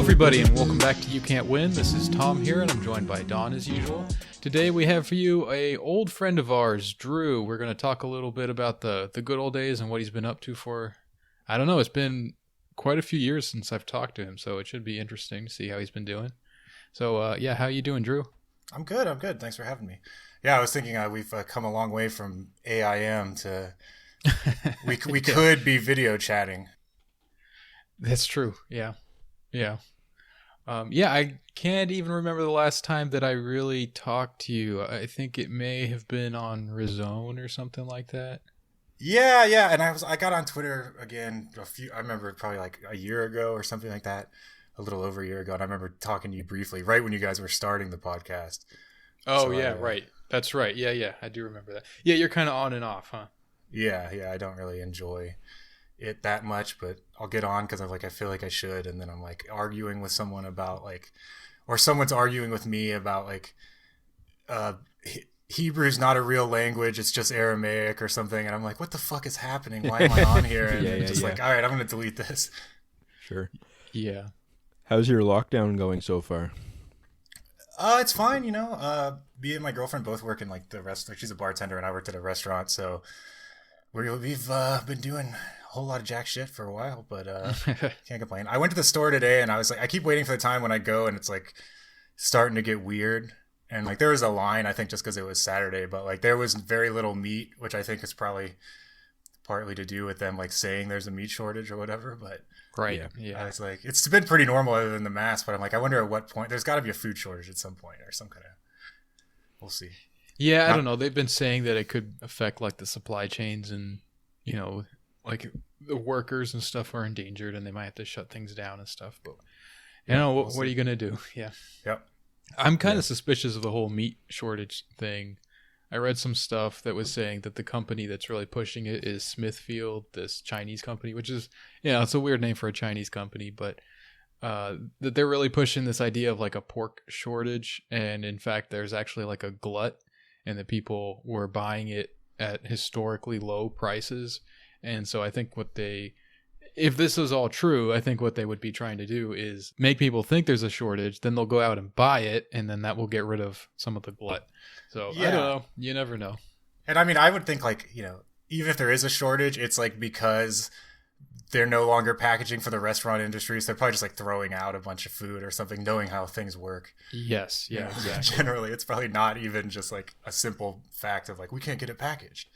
everybody, and welcome back to You Can't Win. This is Tom here, and I'm joined by Don as usual. Today we have for you a old friend of ours, Drew. We're going to talk a little bit about the good old days and what he's been up to for, I don't know, it's been quite a few years since I've talked to him, so it should be interesting to see how he's been doing. So, how you doing, Drew? I'm good. Thanks for having me. Yeah, I was thinking we've come a long way from AIM to we could be video chatting. That's true. Yeah. I can't even remember the last time that I really talked to you. I think it may have been on Rizone or something like that. Yeah, and I got on Twitter again I remember probably like a year ago or something like that, a little over a year ago, and I remember talking to you briefly right when you guys were starting the podcast. Oh, so right. That's right. Yeah, I do remember that. Yeah, you're kind of on and off, huh? Yeah, I don't really enjoy it that much, but I'll get on because I feel like I should, and then I'm like arguing with someone about or someone's arguing with me about Hebrew's not a real language, it's just Aramaic or something, and I'm like, what the fuck is happening? Why am I on here? And all right, I'm gonna delete this. Sure. Yeah. How's your lockdown going so far? It's fine, me and my girlfriend both work in the rest. She's a bartender and I worked at a restaurant, so we've been doing a whole lot of jack shit for a while, but can't complain. I went to the store today and I was I keep waiting for the time when I go and it's starting to get weird. And there was a line, I think just because it was Saturday, but there was very little meat, which I think is probably partly to do with them saying there's a meat shortage or whatever. But right, yeah. It's it's been pretty normal other than the mask, but I'm I wonder at what point there's got to be a food shortage at some point or some kind of. We'll see. Yeah, I don't know. They've been saying that it could affect the supply chains and the workers and stuff are endangered and they might have to shut things down and stuff. But what are you gonna do? Yeah. Yep. I'm kind of suspicious of the whole meat shortage thing. I read some stuff that was saying that the company that's really pushing it is Smithfield, this Chinese company, which is, it's a weird name for a Chinese company, but that they're really pushing this idea of a pork shortage. And in fact, there's actually a glut and the people were buying it at historically low prices. And so I think if this is all true, I think what they would be trying to do is make people think there's a shortage, then they'll go out and buy it, and then that will get rid of some of the glut. So I don't know. You never know. And I mean, I would think even if there is a shortage, it's because they're no longer packaging for the restaurant industry, so they're probably just throwing out a bunch of food or something, knowing how things work. Yes, yeah, exactly. Generally, it's probably not even just a simple fact of we can't get it packaged.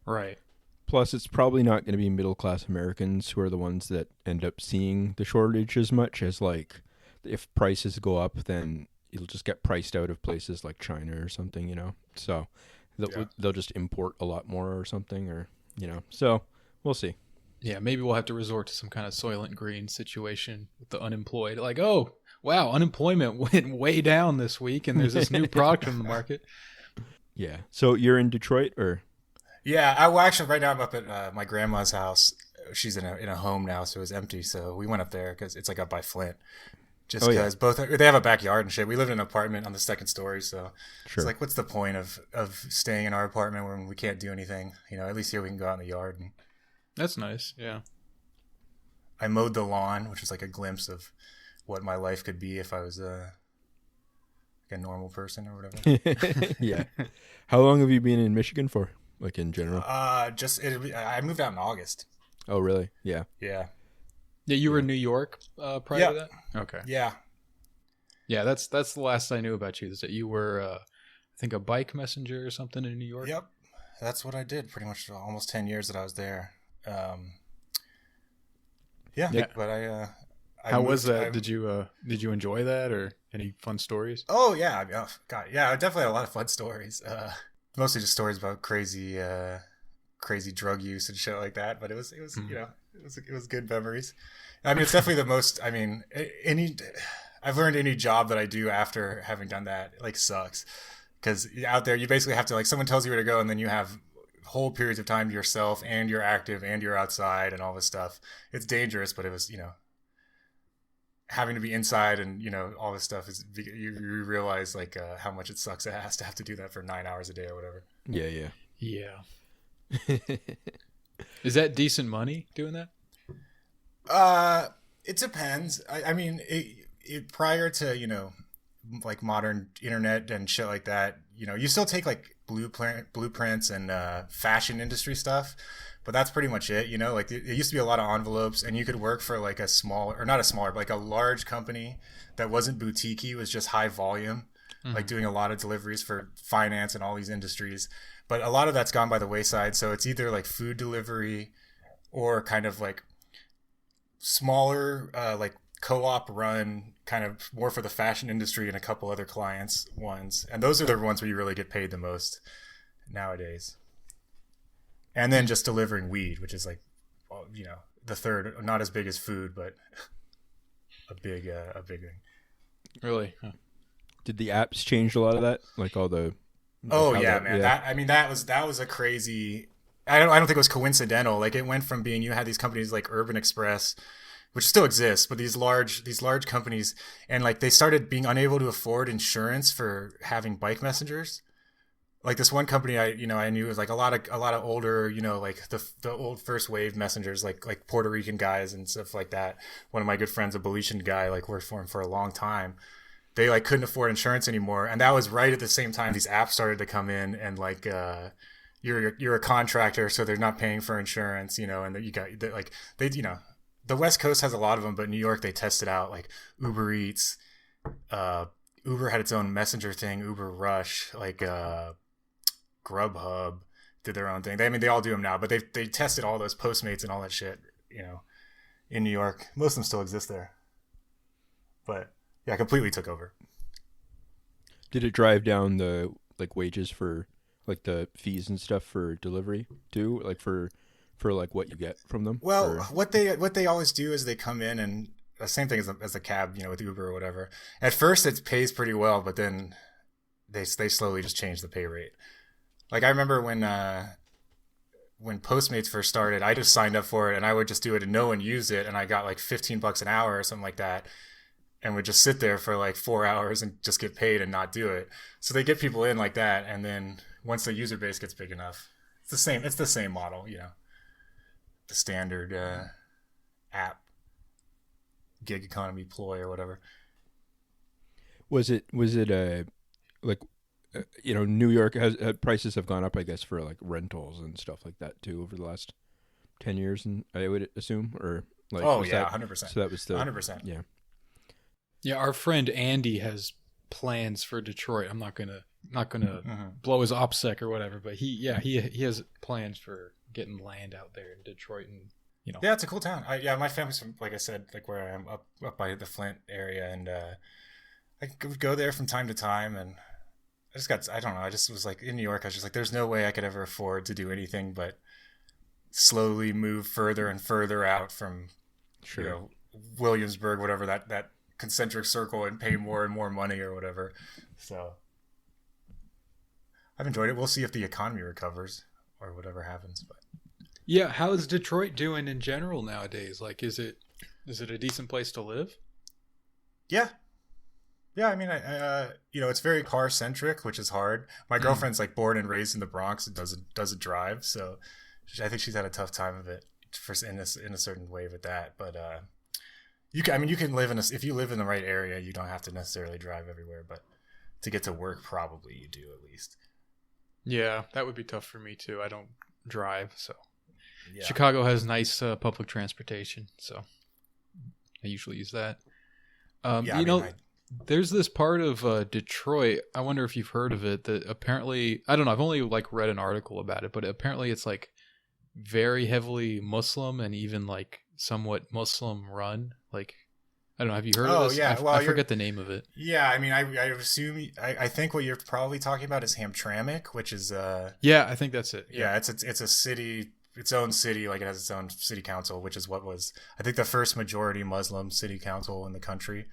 Right. Plus, it's probably not going to be middle-class Americans who are the ones that end up seeing the shortage as much as, if prices go up, then it'll just get priced out of places like China or something, So they'll just import a lot more or something, or, So we'll see. Yeah, maybe we'll have to resort to some kind of Soylent Green situation with the unemployed. Oh, wow, unemployment went way down this week, and there's this new product on the market. Yeah. So you're in Detroit, or... Yeah, actually, right now I'm up at my grandma's house. She's in a home now, so it was empty. So we went up there because it's up by Flint. Just because they have a backyard and shit. We live in an apartment on the second story, so sure. It's what's the point of staying in our apartment when we can't do anything? At least here we can go out in the yard. And that's nice, yeah. I mowed the lawn, which was a glimpse of what my life could be if I was a normal person or whatever. Yeah. How long have you been in Michigan for? In general? I moved out in August. Oh, really? Yeah. Yeah. Yeah, you were in New York prior to that? Okay. Yeah. Yeah, that's the last I knew about you, is that you were, I think, a bike messenger or something in New York? Yep. That's what I did pretty much almost 10 years that I was there. But how was that? Did you enjoy that, or any fun stories? Oh, yeah. God, yeah, I definitely had a lot of fun stories. Mostly just stories about crazy drug use and shit like that. But it was it was good memories. I mean, it's definitely the most. I mean, I've learned any job that I do after having done that sucks, because out there you basically have to someone tells you where to go, and then you have whole periods of time to yourself, and you're active, and you're outside, and all this stuff. It's dangerous, but it was having to be inside and all this stuff is you realize how much it sucks ass to have to do that for 9 hours a day or whatever. Yeah. Is that decent money doing that? It depends. I mean, prior to, like modern internet and shit like that, you still take like blueprints and fashion industry stuff, but that's pretty much it. Like it used to be a lot of envelopes, and you could work for like a small, or not a smaller, but like a large company that wasn't boutique-y, was just high volume, like doing a lot of deliveries for finance and all these industries. But a lot of that's gone by the wayside. So it's either like food delivery or kind of like smaller, like co-op run, kind of more for the fashion industry and a couple other clients ones. And those are the ones where you really get paid the most nowadays. And then just delivering weed, which is like, well, the third, not as big as food, but a big thing. Really? Huh. Did the apps change a lot of that? Like all the... Oh yeah, man. Yeah. That was a crazy... I don't think it was coincidental. Like it went from being, you had these companies like Urban Express, which still exists, but these large companies, and like they started being unable to afford insurance for having bike messengers. Like this one company I knew was like a lot of older, like the old first wave messengers, like Puerto Rican guys and stuff like that. One of my good friends, a Belizean guy, like worked for him for a long time. They like couldn't afford insurance anymore, and that was right at the same time these apps started to come in, and like you're a contractor, so they're not paying for insurance, and you got like they the West Coast has a lot of them, but New York, they tested out like Uber Eats. Uber had its own messenger thing, Uber Rush, like Grubhub did their own thing. They all do them now, but they tested all those Postmates and all that shit, in New York. Most of them still exist there. But yeah, completely took over. Did it drive down the like wages for like the fees and stuff for delivery too? Like for like what you get from them? Well, what they always do is they come in, and the same thing as a cab, with Uber or whatever. At first it pays pretty well, but then they slowly just change the pay rate. Like I remember when Postmates first started, I just signed up for it, and I would just do it and no one used it, and I got like $15 an hour or something like that, and would just sit there for like 4 hours and just get paid and not do it. So they get people in like that, and then once the user base gets big enough, it's the same model, the standard app gig economy ploy or whatever. Was it like New York has prices have gone up, I guess, for like rentals and stuff like that too over the last 10 years, and I would assume, or like 100%. So that was the 100%. Yeah, our friend Andy has plans for Detroit. I'm not gonna blow his OPSEC or whatever, but he has plans for getting land out there in Detroit, and Yeah, it's a cool town. My family's from, like I said, like where I am, up by the Flint area, and I would go there from time to time, and I just was like, in New York, I was just like, there's no way I could ever afford to do anything but slowly move further and further out from Williamsburg, whatever that concentric circle, and pay more and more money or whatever. So I've enjoyed it. We'll see if the economy recovers or whatever happens. But yeah, how is Detroit doing in general nowadays? Like, is it a decent place to live? Yeah. I mean, it's very car centric, which is hard. My girlfriend's like born and raised in the Bronx and doesn't drive, so I think she's had a tough time of it in a certain way with that. But you can live if you live in the right area, you don't have to necessarily drive everywhere, but to get to work, probably you do at least. Yeah, that would be tough for me too. I don't drive, so yeah. Chicago has nice public transportation, so I usually use that. There's this part of Detroit, I wonder if you've heard of it, that apparently, I don't know, I've only like read an article about it, but apparently it's like very heavily Muslim and even like somewhat Muslim run. Like, I don't know, have you heard of this? Yeah. I forget the name of it. Yeah, I mean, I assume, I think what you're probably talking about is Hamtramck, which is... yeah, I think that's it. Yeah, it's a city, its own city, like it has its own city council, which is what was, I think, the first majority Muslim city council in the country.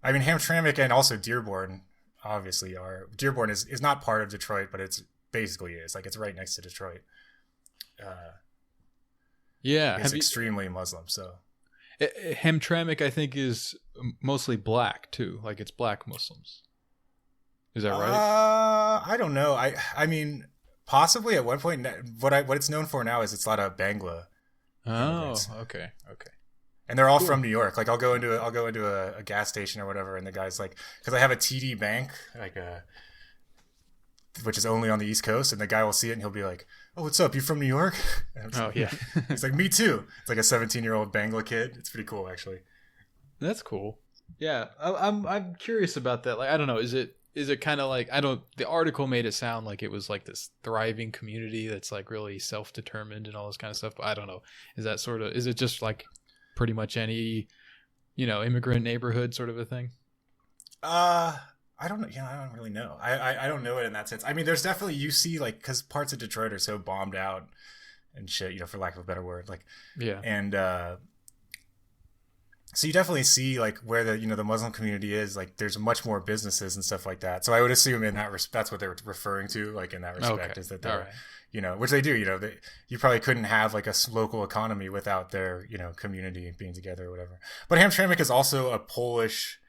I mean, Hamtramck and also Dearborn, obviously, Dearborn is not part of Detroit, but it's basically is. Like, it's right next to Detroit. Yeah. It's extremely Muslim, so... Hamtramck, I think, is mostly black too. Like, it's black Muslims. Is that right? I don't know. I mean, possibly at one point. What it's known for now is it's a lot of Bangla. Oh, okay. And they're all from New York. Like I'll go into a gas station or whatever, and the guy's like, because I have a TD Bank, like which is only on the East Coast, and the guy will see it and he'll be like, "Oh, what's up? You from New York?" Oh yeah. He's like, "Me too." It's like a 17-year-old Bangla kid. It's pretty cool, actually. That's cool. Yeah, I'm curious about that. Like, I don't know. Is it kind of like, the article made it sound like it was like this thriving community that's like really self-determined and all this kind of stuff. But I don't know. Is it just like pretty much any, immigrant neighborhood sort of a thing? I don't know. I don't really know. I don't know it in that sense. I mean, there's definitely, you see, like, because parts of Detroit are so bombed out and shit, for lack of a better word. Like, yeah. And so you definitely see like where the Muslim community is. Like, there's much more businesses and stuff like that. So I would assume in that that's what they're referring to. Like in that respect, okay. is that they're, right. Which they do. You probably couldn't have like a local economy without their community being together or whatever. But Hamtramck is also a Polish.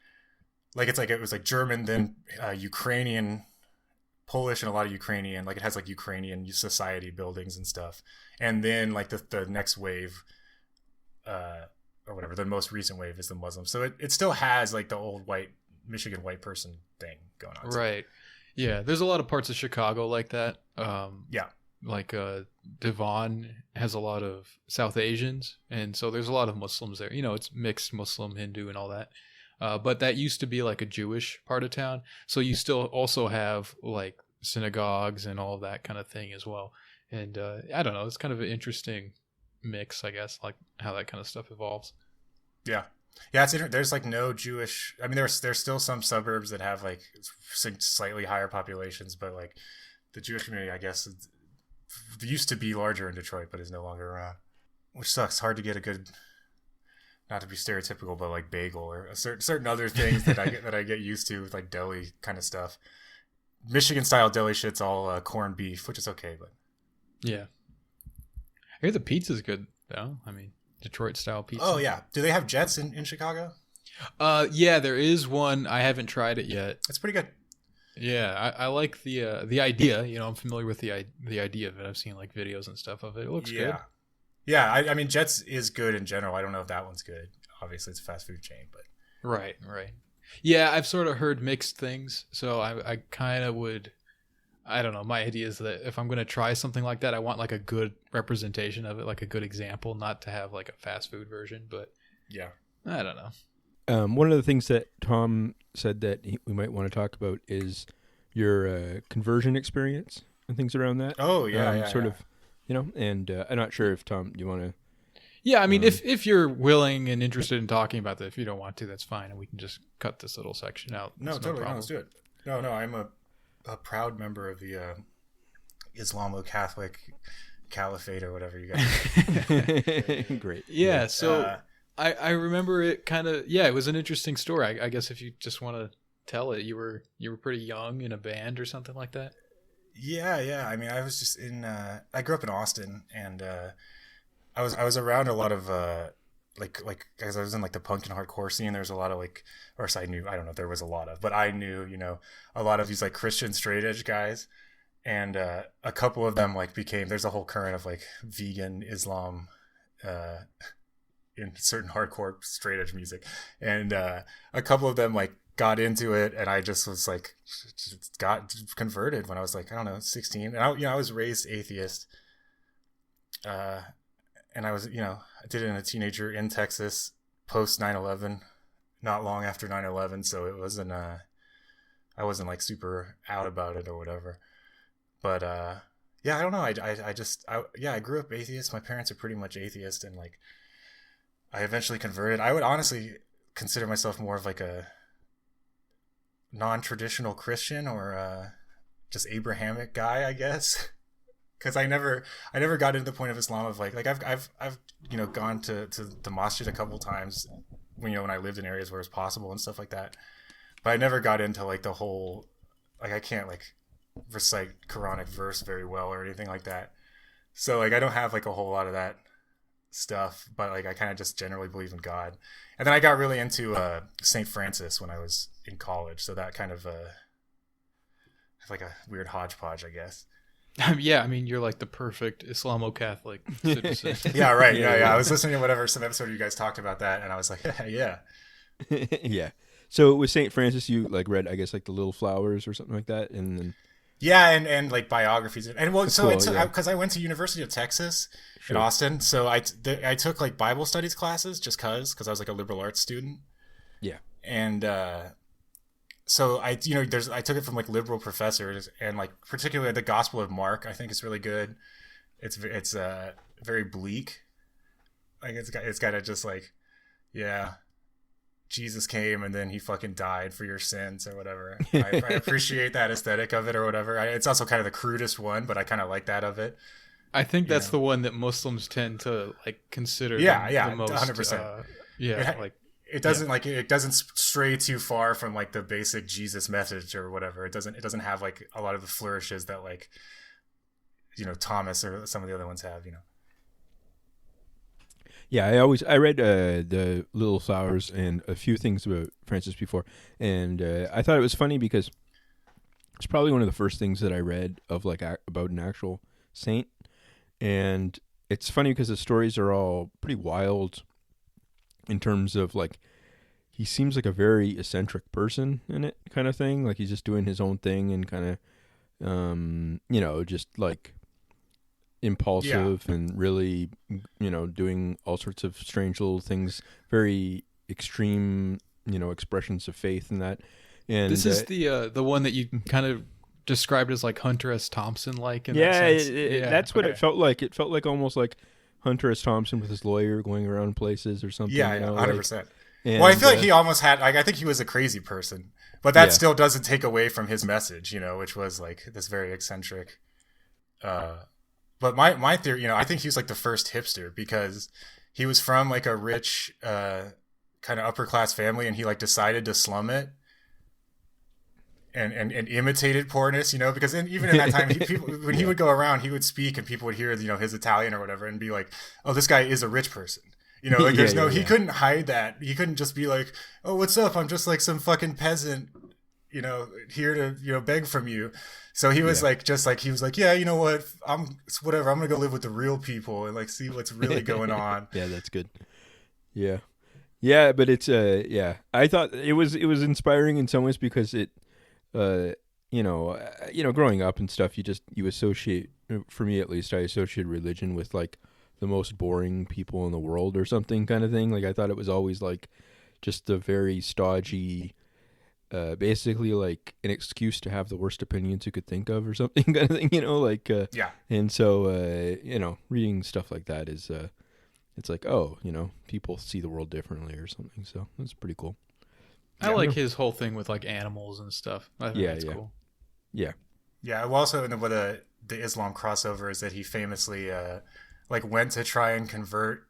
Like it was like German, then Ukrainian, Polish, and a lot of Ukrainian. Like it has like Ukrainian society buildings and stuff. And then like the next wave, or whatever, the most recent wave is the Muslim. So it still has like the old Michigan white person thing going on. Right. Yeah. There's a lot of parts of Chicago like that. Yeah. Like Devon has a lot of South Asians, and so there's a lot of Muslims there. It's mixed Muslim, Hindu, and all that. But that used to be like a Jewish part of town. So you still also have like synagogues and all of that kind of thing as well. And I don't know, it's kind of an interesting mix, I guess, like how that kind of stuff evolves. Yeah. Yeah, there's like no Jewish. I mean, there's still some suburbs that have like slightly higher populations, but like the Jewish community, I guess, used to be larger in Detroit, but is no longer around, which sucks. Hard to get a good, not to be stereotypical, but like bagel or certain other things that I get used to with like deli kind of stuff. Michigan style deli shit's all corned beef, which is okay, but yeah. I hear the pizza's good though. I mean, Detroit style pizza. Oh yeah, do they have Jets in Chicago? Yeah, there is one. I haven't tried it yet. It's pretty good. Yeah, I like the idea. I'm familiar with the idea of it. I've seen like videos and stuff of it. It looks good. Yeah, I mean, Jets is good in general. I don't know if that one's good. Obviously, it's a fast food chain, but right. Yeah, I've sort of heard mixed things, so I kind of would. I don't know. My idea is that if I'm going to try something like that, I want like a good representation of it, like a good example, not to have like a fast food version. But yeah, I don't know. One of the things that Tom said that we might want to talk about is your conversion experience and things around that. Oh yeah, of, and I'm not sure if Tom, you want to. Yeah, I mean, if you're willing and interested in talking about that, if you don't want to, that's fine, and we can just cut this little section out. No, totally. No, let's do it. No, I'm a proud member of the Islamo-Catholic Caliphate or whatever you guys. Great. Yeah. So I remember it kind of. Yeah, it was an interesting story. I guess if you just want to tell it, you were pretty young in a band or something like that. Yeah. I mean, I was just I grew up in Austin, and I was around a lot of like as I was in like the punk and hardcore scene. There's a lot of like, or so I don't know if there was a lot of, but I knew a lot of these like Christian straight edge guys, and a couple of them like there's a whole current of like vegan Islam in certain hardcore straight edge music, and a couple of them like got into it, and I just was like got converted when I was like, I don't know, 16, and I was raised atheist, and I was I did it in a teenager in Texas post 9/11, not long after 9/11, so it wasn't I wasn't like super out about it or whatever, but yeah, I don't know, I grew up atheist. My parents are pretty much atheist, and like I eventually converted. I would honestly consider myself more of like a non-traditional Christian, or just Abrahamic guy, I guess, because I never got into the point of Islam of like I've gone to the masjid a couple times when I lived in areas where it's possible and stuff like that, but I never got into like the whole, like I can't like recite Quranic verse very well or anything like that, so like I don't have like a whole lot of that stuff, but like I kind of just generally believe in God. And then I got really into St. Francis when I was in college, so that kind of like a weird hodgepodge, I guess. Yeah, I mean, you're like the perfect Islamo-Catholic citizen. Yeah, right. Yeah. I was listening to some episode you guys talked about that, and I was like, yeah. Yeah. So with Saint Francis, you like read, I guess, like the Little Flowers or something like that, and then Yeah, and like biographies, and well, that's so cool, it's yeah. because I went to University of Texas in Sure. Austin, so I took like Bible studies classes just because I was like a liberal arts student, Yeah. and so I took it from like liberal professors, and like particularly the Gospel of Mark I think is really good. It's very bleak, like it's got to just like, yeah, Jesus came and then he fucking died for your sins or whatever. I appreciate that aesthetic of it or whatever. It's also kind of the crudest one, but I kind of like that of it. I think that's the one that Muslims tend to like consider the most 100%. It doesn't stray too far from like the basic Jesus message or whatever. It doesn't have like a lot of the flourishes that like, Thomas or some of the other ones have, Yeah, I read the Little Flowers and a few things about Francis before, and I thought it was funny because it's probably one of the first things that I read of like about an actual saint, and it's funny because the stories are all pretty wild in terms of like he seems like a very eccentric person in it, kind of thing. Like he's just doing his own thing and kind of just like impulsive and really doing all sorts of strange little things, very extreme expressions of faith and that. And this is the one that you kind of described as like Hunter S. Thompson like in yeah, that sense. that's what it felt like. It felt like almost like Hunter S. Thompson with his lawyer going around places or something. Yeah, 100%. Like, well, I feel like he almost had like I think he was a crazy person, but that still doesn't take away from his message, which was like this very eccentric but my theory, I think he was like the first hipster because he was from like a rich kind of upper class family, and he like decided to slum it and imitated poorness, because even in that time, when he would go around, he would speak and people would hear his Italian or whatever and be like, oh, this guy is a rich person. Like there's he couldn't hide that. He couldn't just be like, oh, what's up? I'm just like some fucking peasant, here to beg from you. So he was he was like, yeah, you know what? Whatever. I'm gonna go live with the real people and like see what's really going on. Yeah, that's good. Yeah, but it's I thought it was inspiring in some ways because it, growing up and stuff, you associate, for me at least, I associate religion with like the most boring people in the world or something kind of thing. Like I thought it was always like just a very stodgy. Basically like an excuse to have the worst opinions you could think of or something kind of thing, and so reading stuff like that is it's like, oh, people see the world differently or something, so that's pretty cool. I like his whole thing with like animals and stuff. I think that's cool. Yeah. Well, also in the Islam crossover is that he famously went to try and convert,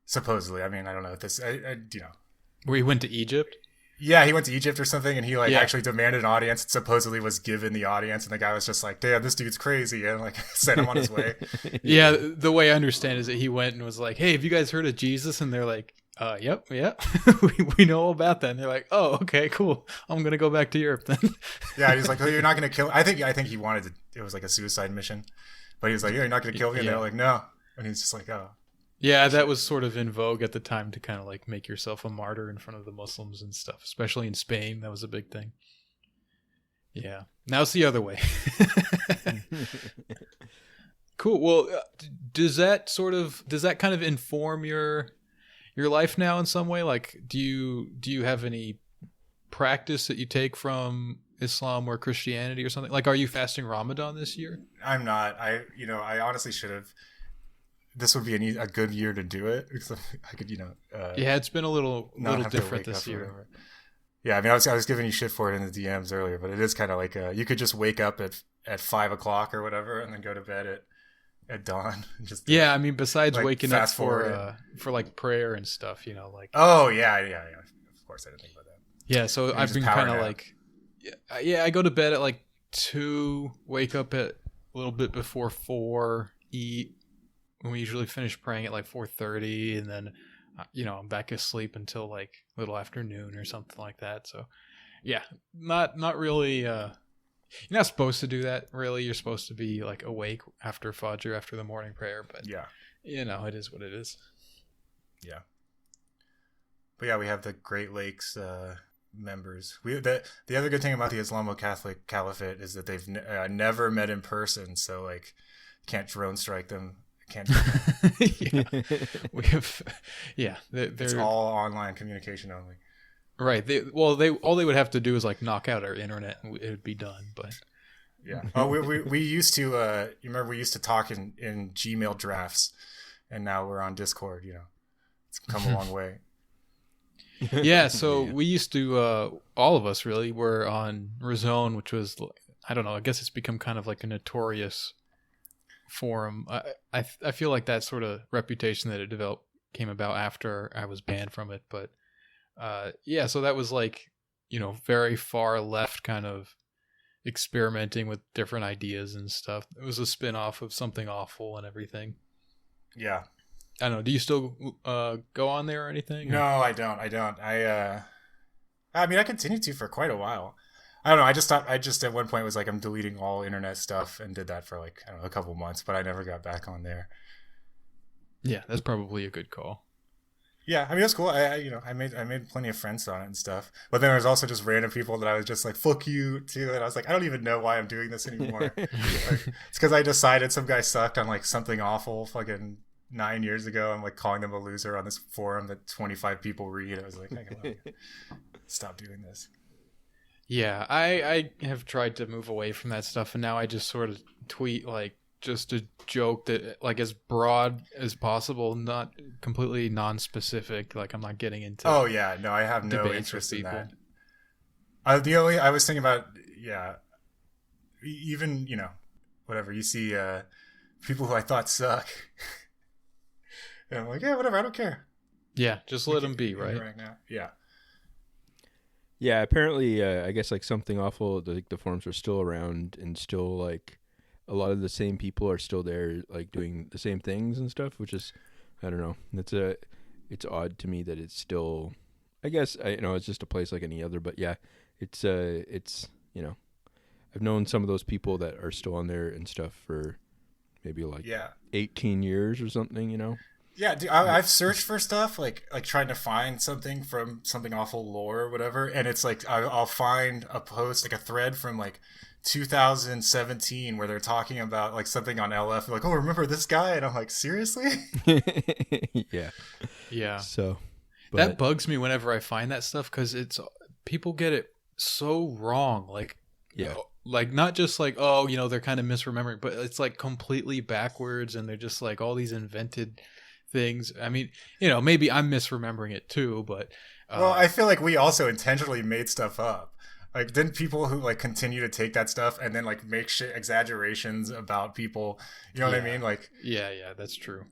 supposedly. I mean, I don't know if this where he went to Egypt. Yeah, he went to Egypt or something, and he actually demanded an audience and supposedly was given the audience, and the guy was just like, damn, this dude's crazy, and like sent him on his way. Yeah, the way I understand is that he went and was like, hey, have you guys heard of Jesus? And they're like, yep, yeah, we know all about that. And they're like, oh, okay, cool. I'm going to go back to Europe then. Yeah, he's like, oh, you're not going to kill. I think he wanted to, it was like a suicide mission, but he was like, yeah, you're not going to kill me. And they're like, no. And he's just like, oh. Yeah, that was sort of in vogue at the time to kind of like make yourself a martyr in front of the Muslims and stuff, especially in Spain. That was a big thing. Yeah. Now it's the other way. Cool. Well, does that kind of inform your life now in some way? Like, do you have any practice that you take from Islam or Christianity or something? Like, are you fasting Ramadan this year? I'm not. I honestly should have. This would be a good year to do it because I could, yeah, it's been a little different this year. Yeah, I mean, I was giving you shit for it in the DMs earlier, but it is kind of like you could just wake up at 5 o'clock or whatever, and then go to bed at dawn. And just I mean, besides like waking up for like prayer and stuff, like. Oh yeah. Of course, I didn't think about that. Yeah, so I've been kind of like, I go to bed at like 2, wake up at a little bit before 4, eat. And we usually finish praying at like 4:30, and then, I'm back asleep until like a little afternoon or something like that. So, yeah, not really You're not supposed to do that, really. You're supposed to be like awake after Fajr, after the morning prayer. But Yeah. it is what it is. Yeah. But yeah, we have the Great Lakes members. The other good thing about the Islamo-Catholic Caliphate is that they've never met in person, so like can't drone strike them. Can't. Yeah. We have. Yeah, it's all online communication only. Right. All they would have to do is like knock out our internet, and it would be done. But yeah. Oh, we used to. You remember we used to talk in Gmail drafts, and now we're on Discord. You know, it's come a long way. Yeah. So we used to. All of us really were on Rezone, which was, I don't know. I guess it's become kind of like a notorious forum. I feel like that sort of reputation that it developed came about after I was banned from it, but. Yeah, so that was like, very far left kind of experimenting with different ideas and stuff. It was a spin-off of Something Awful and everything. Yeah. I don't know. Do you still go on there or anything? No, I don't. I mean, I continued to for quite a while. I don't know. I just at one point was like, I'm deleting all internet stuff and did that for like, I don't know, a couple months, but I never got back on there. Yeah, that's probably a good call. Yeah, I mean, it's cool. I made plenty of friends on it and stuff. But then there was also just random people that I was just like, fuck you too. And I was like, I don't even know why I'm doing this anymore. It's because I decided some guy sucked on like Something Awful fucking 9 years ago. I'm like calling them a loser on this forum that 25 people read. I was like, I can stop doing this. Yeah, I have tried to move away from that stuff, and now I just sort of tweet like just a joke that like as broad as possible, not completely non-specific. Like I'm not getting into. Oh yeah, no, I have no interest in that. I was thinking about even whatever you see people who I thought suck, and I'm like, yeah, whatever, I don't care. Yeah, just let them be, right? Right now, yeah. Yeah, apparently, I guess like Something Awful. The forums are still around and still like. A lot of the same people are still there, like doing the same things and stuff, which is, I don't know. It's odd to me that it's still. I guess it's just a place like any other, but yeah, it's I've known some of those people that are still on there and stuff for maybe like 18 years or something, Yeah, dude, I've searched for stuff like trying to find something from Something Awful lore or whatever, and it's like I'll find a post, like a thread from like 2017 where they're talking about like something on LF, like, oh, remember this guy? And I'm like, seriously? Yeah. So that bugs me whenever I find that stuff, because people get it so wrong. Like, like not just like, oh, they're kind of misremembering, but it's like completely backwards, and they're just like all these invented things. I mean, maybe I'm misremembering it too, but well, I feel like we also intentionally made stuff up. Like, didn't people who like continue to take that stuff and then like make shit exaggerations about people? You know what I mean? Like, yeah, that's true.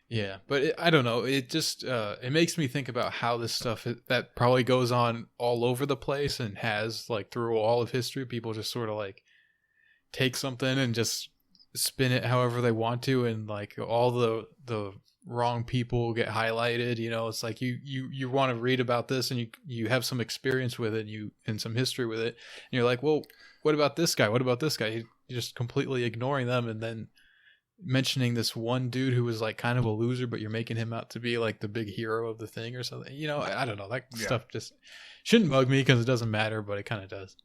Yeah, but I don't know. It just it makes me think about how this stuff that probably goes on all over the place and has like through all of history. People just sort of like take something and just spin it however they want to, and like all the wrong people get highlighted. It's like you want to read about this and you have some experience with it and some history with it, and you're like, well, what about this guy, you're just completely ignoring them, and then mentioning this one dude who was like kind of a loser, but you're making him out to be like the big hero of the thing or something. I don't know, that stuff just shouldn't bug me because it doesn't matter, but it kind of does.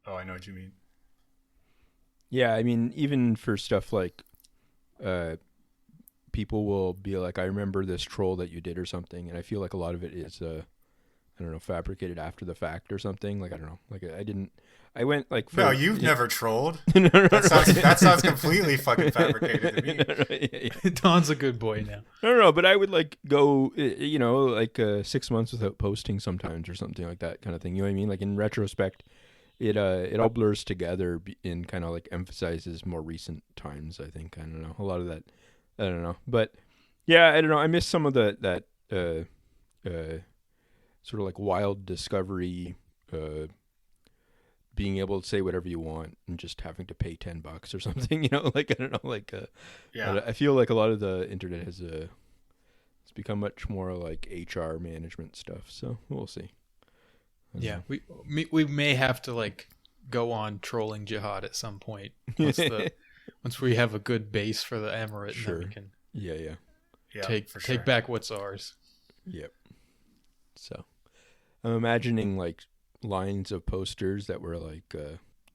Oh, I know what you mean. Yeah, I mean, even for stuff like people will be like, I remember this troll that you did or something, and I feel like a lot of it is I don't know, fabricated after the fact or something. Like, I don't know, like I went like no, you've never trolled. That sounds completely fucking fabricated to me. Yeah. Don's a good boy now. No, but I would like go like 6 months without posting sometimes or something like that kind of thing. You know what I mean? Like in retrospect, it all blurs together and kind of like emphasizes more recent times. I think, I don't know, a lot of that. I don't know, but yeah, I don't know. I miss some of that sort of like wild discovery, being able to say whatever you want and just having to pay $10 or something. Like I don't know, like I feel like a lot of the internet has it's become much more like HR management stuff. So we'll see. Yeah, we may have to like go on trolling jihad at some point. Once we have a good base for the emirate, Sure. and then we can Yeah, take back what's ours. Yep. So I'm imagining like lines of posters that were like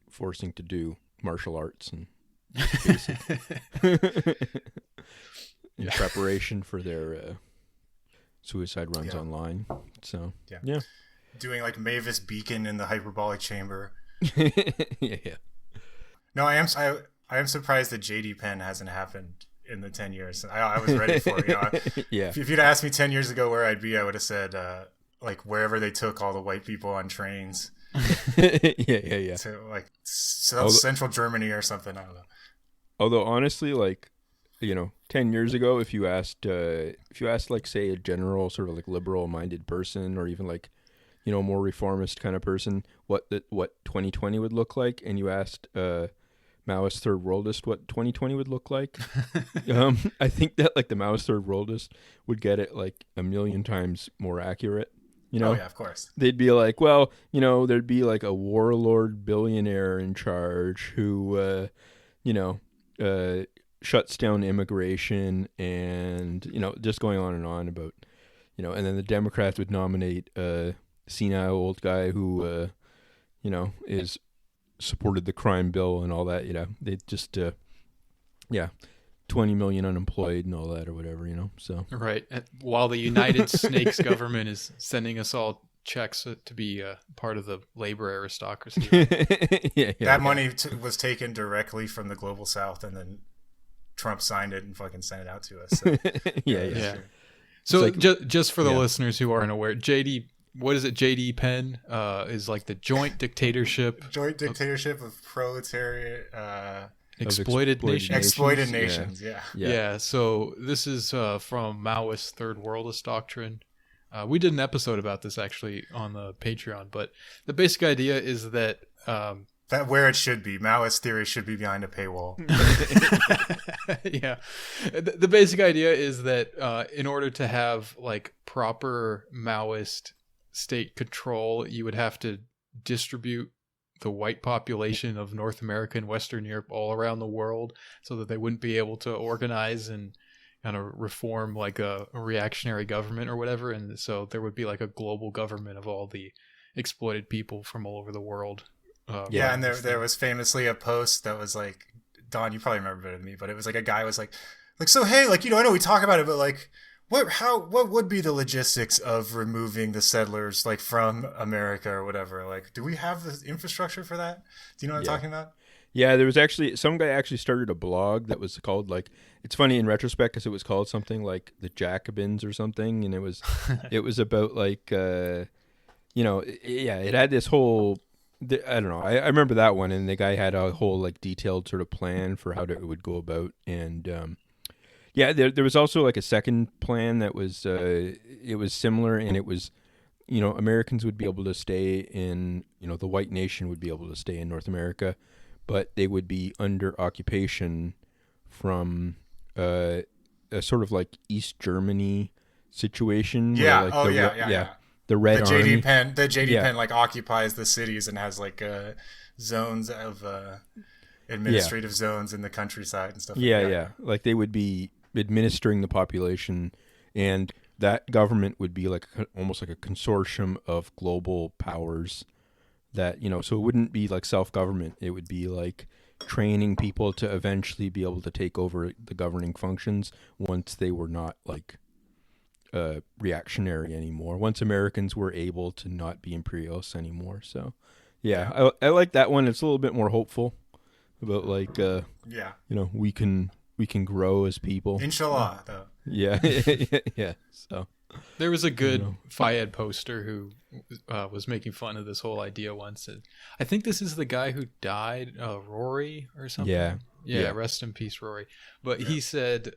forcing to do martial arts and in preparation for their suicide runs online. So yeah. Doing like Mavis Beacon in the hyperbolic chamber. yeah. No, I am surprised that JD Penn hasn't happened in the 10 years. I was ready for it. You know? Yeah. If you'd asked me 10 years ago where I'd be, I would have said like wherever they took all the white people on trains. yeah. To like Central Germany or something. I don't know. Although honestly, like, you know, 10 years ago, if you asked like, say, a general sort of like liberal-minded person, or even like, you know, more reformist kind of person, what 2020 would look like, and you asked Maoist third worldist what 2020 would look like, I think that like the Maoist third worldist would get it like a million times more accurate. You know, oh yeah, of course. They'd be like, well, you know, there'd be like a warlord billionaire in charge who, you know, shuts down immigration, and, you know, just going on and on about, you know, and then the Democrats would nominate a senile old guy who, you know, is supported the crime bill and all that. You know, they just, 20 million unemployed and all that or whatever, you know, so. Right. While the United Snakes government is sending us all checks to be part of the labor aristocracy. That money was taken directly from the global south, and then Trump signed it and fucking sent it out to us. So. Yeah. So like, just for the listeners who aren't aware, what is it? JD Penn is like the joint dictatorship of proletariat exploited nations. Yeah. So this is from Maoist third worldist doctrine. We did an episode about this actually on the Patreon, but the basic idea is that that where it should be, Maoist theory should be behind a paywall. Yeah. The basic idea is that in order to have like proper Maoist state control, you would have to distribute the white population of North America and Western Europe all around the world, so that they wouldn't be able to organize and kind of reform like a reactionary government or whatever. And so there would be like a global government of all the exploited people from all over the world. And there was famously a post that was like, Don, you probably remember better than me, but it was like a guy was like, so hey, like, you know, I know we talk about it, but like, what would be the logistics of removing the settlers like from America or whatever? Like, do we have the infrastructure for that? Do you know what I'm talking about? Yeah, there was actually some guy actually started a blog that was called like, it's funny in retrospect because it was called something like the Jacobins or something, and it was about like you know, it had this whole, I don't know, I remember that one, and the guy had a whole like detailed sort of plan for how it would go about, and there was also like a second plan that was it was similar, and it was, you know, Americans would be able to stay in, you know, the white nation would be able to stay in North America, but they would be under occupation from a sort of like East Germany situation. Yeah. Like the Red Army. The JD Penn like occupies the cities and has like zones of administrative zones in the countryside and stuff. Like they would be administering the population, and that government would be like almost like a consortium of global powers that, you know, so it wouldn't be like self-government. It would be like training people to eventually be able to take over the governing functions once they were not like reactionary anymore, once Americans were able to not be imperialists anymore. So I like that one. It's a little bit more hopeful about like you know, we can grow as people, inshallah, though. Yeah. So there was a good Fayed poster who was making fun of this whole idea once. I think this is the guy who died, Rory or something. Yeah. Rest in peace, Rory. But he said,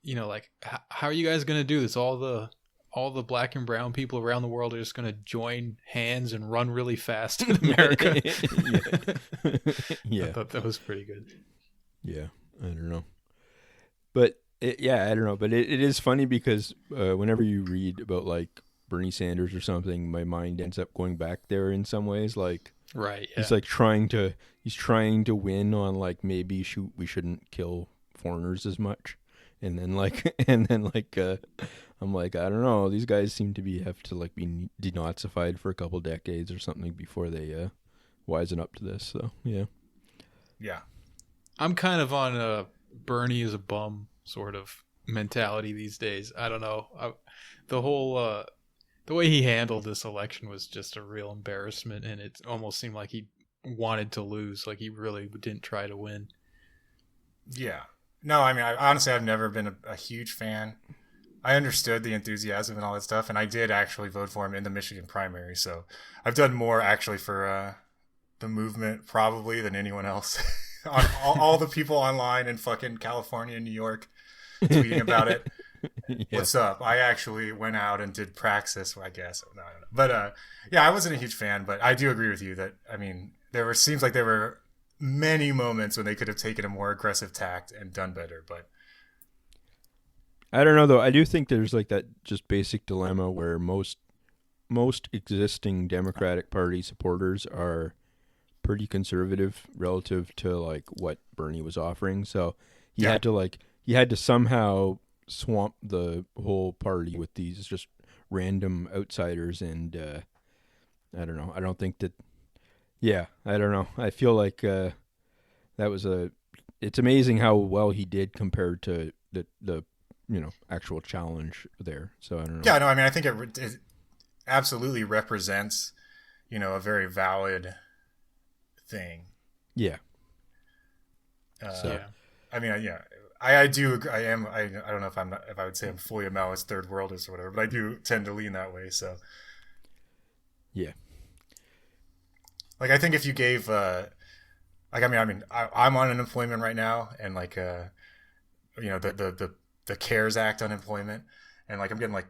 you know, like, how are you guys going to do this? All the black and brown people around the world are just going to join hands and run really fast in America. I thought that was pretty good. Yeah, I don't know. But I don't know. But it is funny because whenever you read about like Bernie Sanders or something, my mind ends up going back there in some ways. Like, Right. Yeah. He's like he's trying to win on like maybe we shouldn't kill foreigners as much, and then I'm like, I don't know, these guys seem to have to like be denazified for a couple decades or something before they wisen up to this. So yeah. I'm kind of on a Bernie is a bum sort of mentality these days. I don't know. The whole the way he handled this election was just a real embarrassment, and it almost seemed like he wanted to lose. Like he really didn't try to win. Yeah. No, I mean, honestly, I've never been a huge fan. I understood the enthusiasm and all that stuff, and I did actually vote for him in the Michigan primary. So I've done more actually for the movement probably than anyone else. all the people online in fucking California and New York tweeting about it. Yeah. What's up? I actually went out and did praxis, I guess. No, I don't know. But yeah, I wasn't a huge fan, but I do agree with you that, I mean, seems like there were many moments when they could have taken a more aggressive tact and done better, but I don't know though. I do think there's like that just basic dilemma where most existing Democratic Party supporters are pretty conservative relative to like what Bernie was offering. So he had to somehow swamp the whole party with these just random outsiders, and I don't know. I don't think that. Yeah, I don't know. I feel like that was it's amazing how well he did compared to the actual challenge there. So I don't know. Yeah, no, I mean, I think it absolutely represents, a very valid thing. Yeah. Yeah. I mean, yeah, I do. I am. I don't know if I would say I'm fully a Maoist third worldist or whatever, but I do tend to lean that way. So. Yeah. Like, I think if you gave, I'm on unemployment right now, and like, the CARES Act unemployment, and like I'm getting like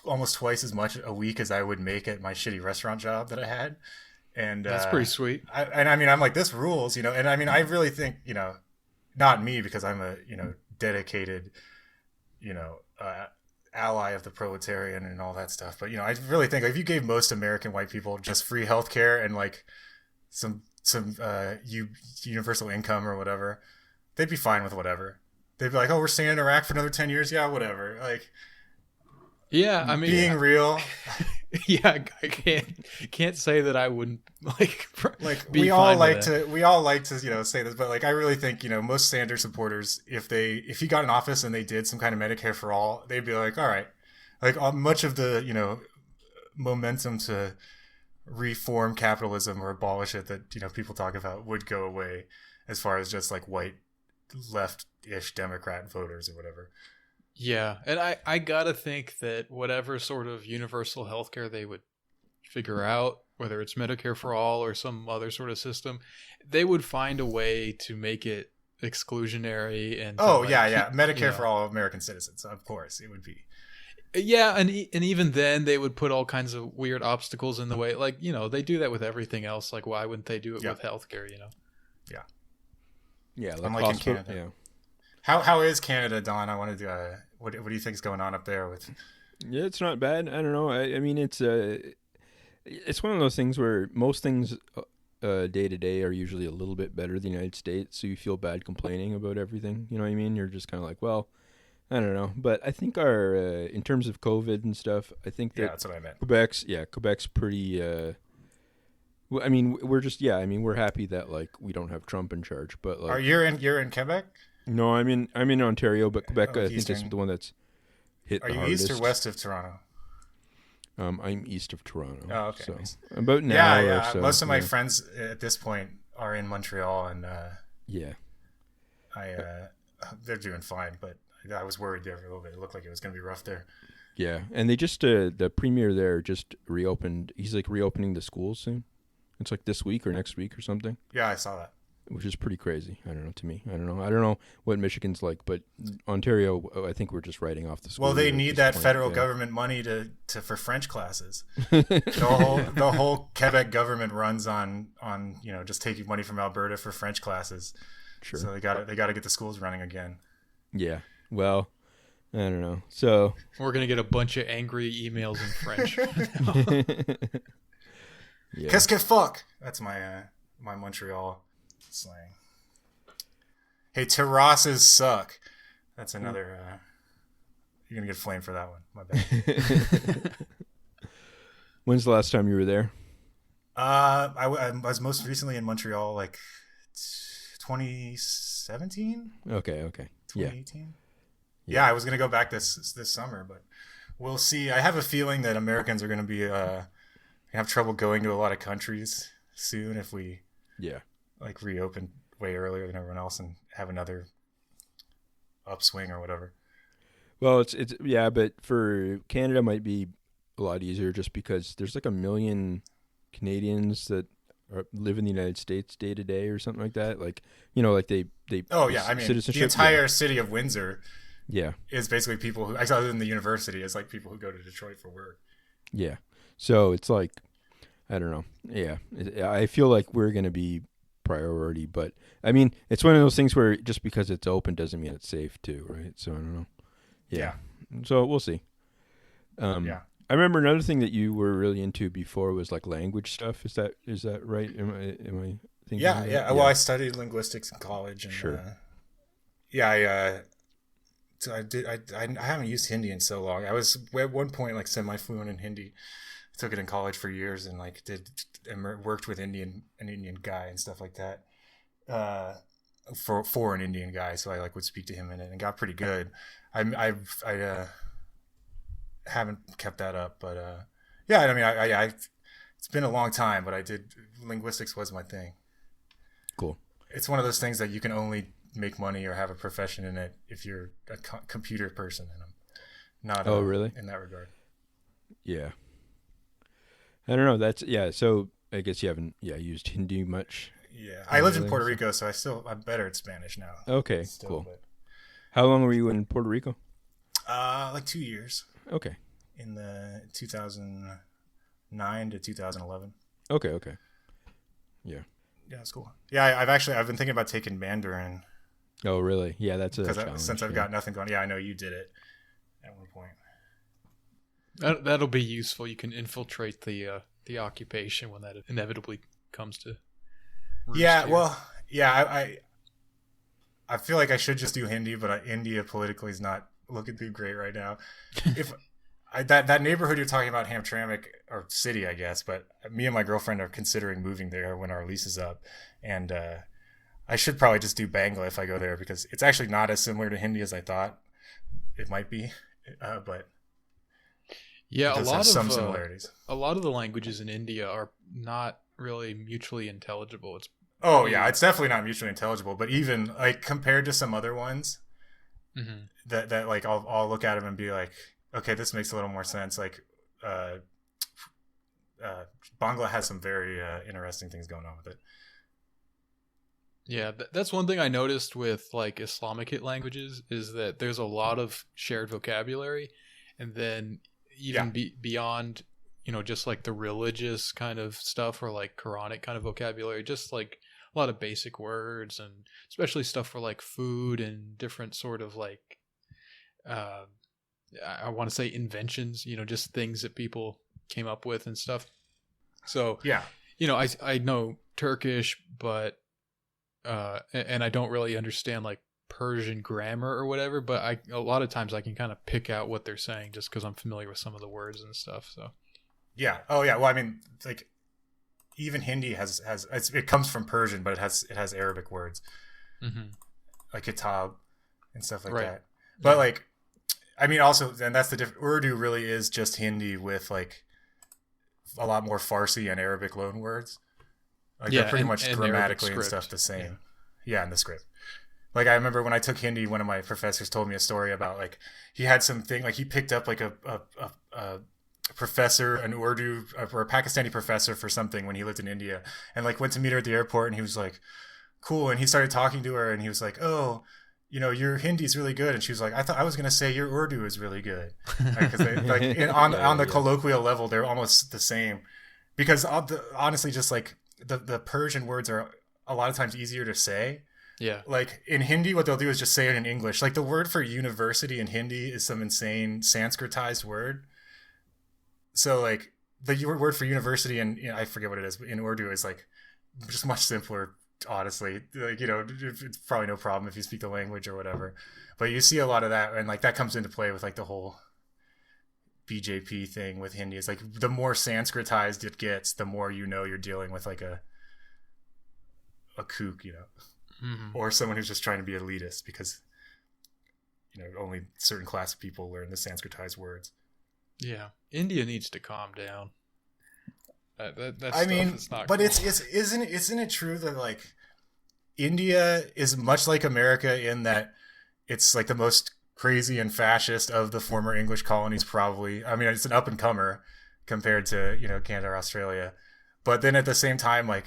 almost twice as much a week as I would make at my shitty restaurant job that I had, and that's pretty sweet. I'm like, this rules, and I mean, I really think, not me because I'm a dedicated, ally of the proletarian and all that stuff, but I really think if you gave most American white people just free healthcare and like some universal income or whatever, they'd be fine with whatever. They'd be like, oh, we're staying in Iraq for another 10 years. Yeah, whatever. Like, yeah, I mean, being real. Yeah, I can't say that I wouldn't like be we all like to say this, but like I really think most Sanders supporters, if he got in office and they did some kind of Medicare for all, they'd be like, all right, like much of the momentum to reform capitalism or abolish it that people talk about would go away, as far as just like white left-ish Democrat voters or whatever. Yeah, and I gotta think that whatever sort of universal healthcare they would figure out, whether it's Medicare for all or some other sort of system, they would find a way to make it exclusionary and Medicare for all American citizens, of course it would be. Yeah, and even then they would put all kinds of weird obstacles in the way. Like, they do that with everything else. Like, why wouldn't they do it with healthcare, Yeah. Yeah, like unlike in Canada. Yeah. How is Canada, Don? I wanted to. What do you think is going on up there with? Yeah, it's not bad. I don't know. I mean, it's one of those things where most things day to day are usually a little bit better than the United States, so you feel bad complaining about everything. You know what I mean? You're just kind of like, well, I don't know. But I think our in terms of COVID and stuff, I think that that's what I meant. Quebec's pretty. I mean, we're happy that like we don't have Trump in charge. But like, you're in Quebec? No, I'm in Ontario, but Quebec, I think is the one that's hit the hardest. Are you east or west of Toronto? I'm east of Toronto. Oh, okay. So Nice. about an hour or so. Most of my friends at this point are in Montreal, and they're doing fine, but I was worried there for a little bit. It looked like it was going to be rough there. Yeah, and they just the premier there just reopened. He's like reopening the schools soon. It's like this week or next week or something. Yeah, I saw that. Which is pretty crazy. I don't know. To me, I don't know what Michigan's like, but Ontario, I think we're just writing off the school. Well, they need that federal government money for French classes. the whole Quebec government runs on just taking money from Alberta for French classes. Sure. So they got to get the schools running again. Yeah. Well, I don't know. So we're gonna get a bunch of angry emails in French. Yeah. Qu'est-ce que fuck? That's my my Montreal slang. Hey, terraces suck. That's another. You're gonna get flamed for that one. My bad. When's the last time you were there? I was most recently in Montreal, like 2017. Okay. 2018. Yeah, I was gonna go back this summer, but we'll see. I have a feeling that Americans are gonna be have trouble going to a lot of countries soon if we like reopen way earlier than everyone else and have another upswing or whatever. Well, it's but for Canada, it might be a lot easier just because there's like 1 million Canadians that live in the United States day to day or something like that. Like, you know, like they. Oh yeah, I mean, the entire city of Windsor. Yeah, is basically people who, other than the university, is like people who go to Detroit for work. Yeah, so it's like, I don't know. Yeah, I feel like we're gonna be priority, but I mean, it's one of those things where just because it's open doesn't mean it's safe too, right? So I don't know. Yeah. So we'll see. I remember another thing that you were really into before was like language stuff. Is that right? Am I thinking? Yeah. Well, I studied linguistics in college, and sure. So I haven't used Hindi in so long. I was at one point like semi-fluent in Hindi. I took it in college for years and like worked with an Indian guy and stuff like that. For an Indian guy, so I like would speak to him in it and got pretty good. I haven't kept that up, but I mean, I it's been a long time, but linguistics was my thing. Cool. It's one of those things that you can only make money or have a profession in it if you're a computer person, and I'm not. Really? In that regard. Yeah. I don't know. That's So I guess you haven't used Hindi much. Yeah, I lived in Puerto Rico, so I'm better at Spanish now. Okay, cool. But... How long were you in Puerto Rico? Like 2 years. Okay. In the 2009 to 2011. Okay. Yeah. Yeah, it's cool. Yeah, I've been thinking about taking Mandarin. Oh, really? Yeah, that's a challenge. Since I've got nothing going. Yeah, I know you did it at one point. That'll be useful. You can infiltrate the occupation when that inevitably comes to. Yeah, well, yeah, I feel like I should just do Hindi, but India politically is not looking too great right now. If that neighborhood you're talking about, Hamtramck, or city, I guess, but me and my girlfriend are considering moving there when our lease is up, and I should probably just do Bangla if I go there because it's actually not as similar to Hindi as I thought it might be, but yeah, it does have some similarities. A lot of the languages in India are not really mutually intelligible. It's definitely not mutually intelligible, but even like compared to some other ones that like I'll look at them and be like, okay, this makes a little more sense. Like Bangla has some very interesting things going on with it. Yeah, that's one thing I noticed with like Islamic languages is that there's a lot of shared vocabulary, and then even beyond, you know, just like the religious kind of stuff or like Quranic kind of vocabulary, just like a lot of basic words, and especially stuff for like food and different sort of like I want to say inventions, you know, just things that people came up with and stuff. So yeah, you know, I know Turkish, but and I don't really understand like Persian grammar or whatever, but a lot of times I can kind of pick out what they're saying just because I'm familiar with some of the words and stuff. So yeah, well, I mean, like even Hindi has it comes from Persian, but it has Arabic words, like kitab and stuff like that. But like, I mean, also, and that's the difference. Urdu really is just Hindi with like a lot more Farsi and Arabic loan words. Like they're pretty much grammatically and stuff the same. Yeah, in the script. Like I remember when I took Hindi, one of my professors told me a story about like he had something like he picked up like a professor, an Urdu or a Pakistani professor for something when he lived in India, and like went to meet her at the airport, and he was like, cool, and he started talking to her, and he was like, oh, you know, your Hindi is really good, and she was like, I thought I was gonna say your Urdu is really good, because like on the colloquial level they're almost the same, because honestly just like the Persian words are a lot of times easier to say. Yeah. Like in Hindi, what they'll do is just say it in English. Like the word for university in Hindi is some insane Sanskritized word. So like the word for university, and I forget what it is, but in Urdu is like just much simpler. Honestly, like, it's probably no problem if you speak the language or whatever. But you see a lot of that, and like that comes into play with like the whole BJP thing with Hindi. It's like the more Sanskritized it gets, the more you're dealing with like a kook, or someone who's just trying to be elitist because only certain class of people learn the Sanskritized words. Yeah, India needs to calm down. Is not but cool. Isn't it true that like India is much like America in that it's like the most crazy and fascist of the former English colonies, probably. I mean, it's an up and comer compared to Canada or Australia, but then at the same time, like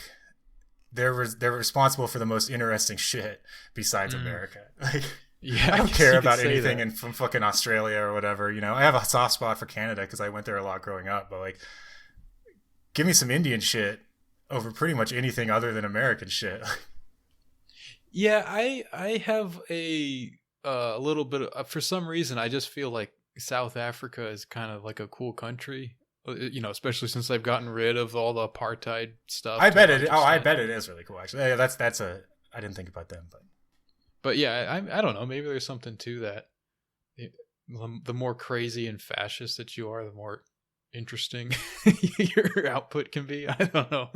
they're responsible for the most interesting shit besides America. Like, I don't care about anything from fucking Australia or whatever. I have a soft spot for Canada because I went there a lot growing up, but like, give me some Indian shit over pretty much anything other than American shit. Yeah, I have a little bit of, for some reason, I just feel like South Africa is kind of like a cool country, especially since they've gotten rid of all the apartheid stuff. I bet it is really cool, actually. Yeah, I didn't think about them, but yeah, I don't know. Maybe there's something to that. The more crazy and fascist that you are, the more interesting your output can be. I don't know.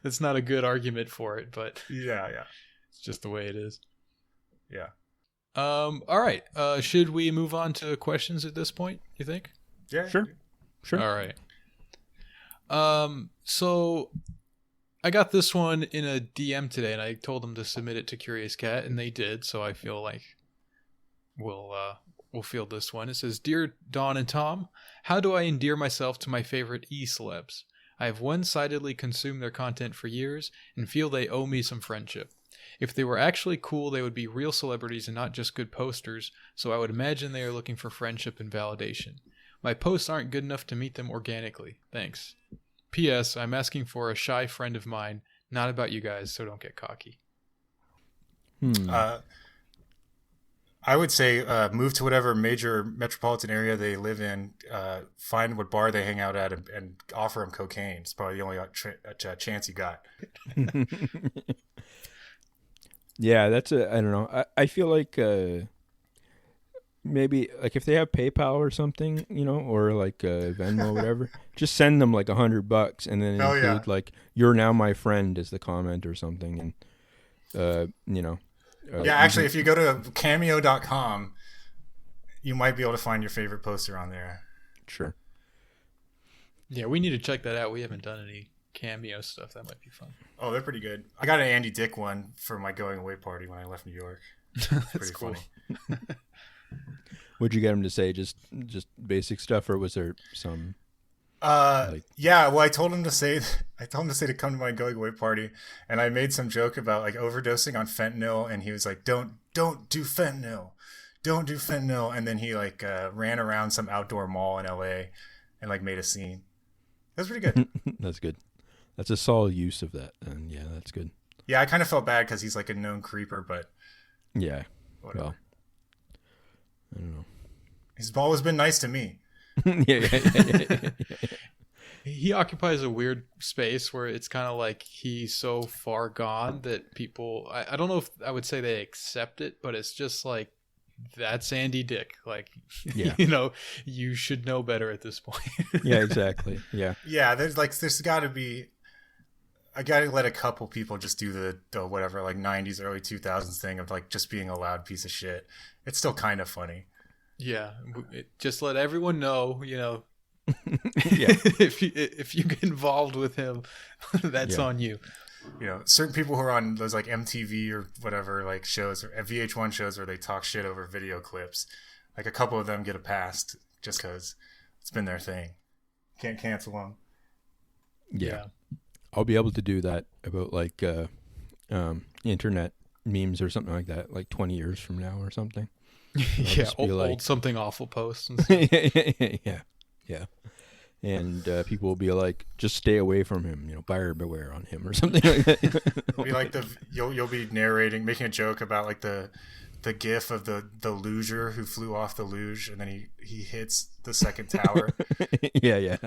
It's not a good argument for it, but yeah, it's just the way it is. Yeah. All right. Should we move on to questions at this point, you think? Yeah. Sure. All right. So I got this one in a DM today, and I told them to submit it to Curious Cat, and they did. So I feel like we'll field this one. It says, "Dear Dawn and Tom, how do I endear myself to my favorite e-celebs? I have one-sidedly consumed their content for years and feel they owe me some friendship. If they were actually cool, they would be real celebrities and not just good posters, so I would imagine they are looking for friendship and validation. My posts aren't good enough to meet them organically. Thanks. P.S. I'm asking for a shy friend of mine, not about you guys, so don't get cocky." I would say move to whatever major metropolitan area they live in, find what bar they hang out at, and offer them cocaine. It's probably the only chance you got. Yeah, I don't know. I feel like maybe like if they have PayPal or something, or like Venmo or whatever, just send them like $100 and then include like "you're now my friend" as the comment or something, and actually, if you go to cameo.com, you might be able to find your favorite poster on there. Sure. Yeah, we need to check that out. We haven't done any Cameo stuff. That might be fun. Oh, they're pretty good. I got an Andy Dick one for my going away party when I left New York. That's pretty cool. Funny. What'd you get him to say? Just basic stuff, or was there some? Yeah. Well, I told him to say to come to my going away party, and I made some joke about like overdosing on fentanyl, and he was like, "Don't do fentanyl, don't do fentanyl," and then he like ran around some outdoor mall in LA and like made a scene. That's pretty good. That's good. That's a solid use of that, and yeah, that's good. Yeah, I kind of felt bad because he's like a known creeper, but yeah, whatever. Well, I don't know. He's always been nice to me. Yeah. He occupies a weird space where it's kind of like he's so far gone that people, I don't know if I would say they accept it, but it's just like, that's Andy Dick. Like, yeah. You should know better at this point. Yeah, exactly. Yeah. Yeah, there's got to be, I got to let a couple people just do the whatever, like 90s, early 2000s thing of like just being a loud piece of shit. It's still kind of funny. Yeah. Just let everyone know, Yeah. if you get involved with him, that's on you. Certain people who are on those like MTV or whatever like shows or VH1 shows where they talk shit over video clips, like a couple of them get a pass just because it's been their thing. Can't cancel them. Yeah. I'll be able to do that about like internet memes or something like that, like 20 years from now or something. Yeah, old something awful posts. And stuff. Yeah. And people will be like, just stay away from him, buyer beware on him or something like that. It'll be like you'll be narrating, making a joke about like the gif of the luger who flew off the luge and then he hits the second tower. Yeah.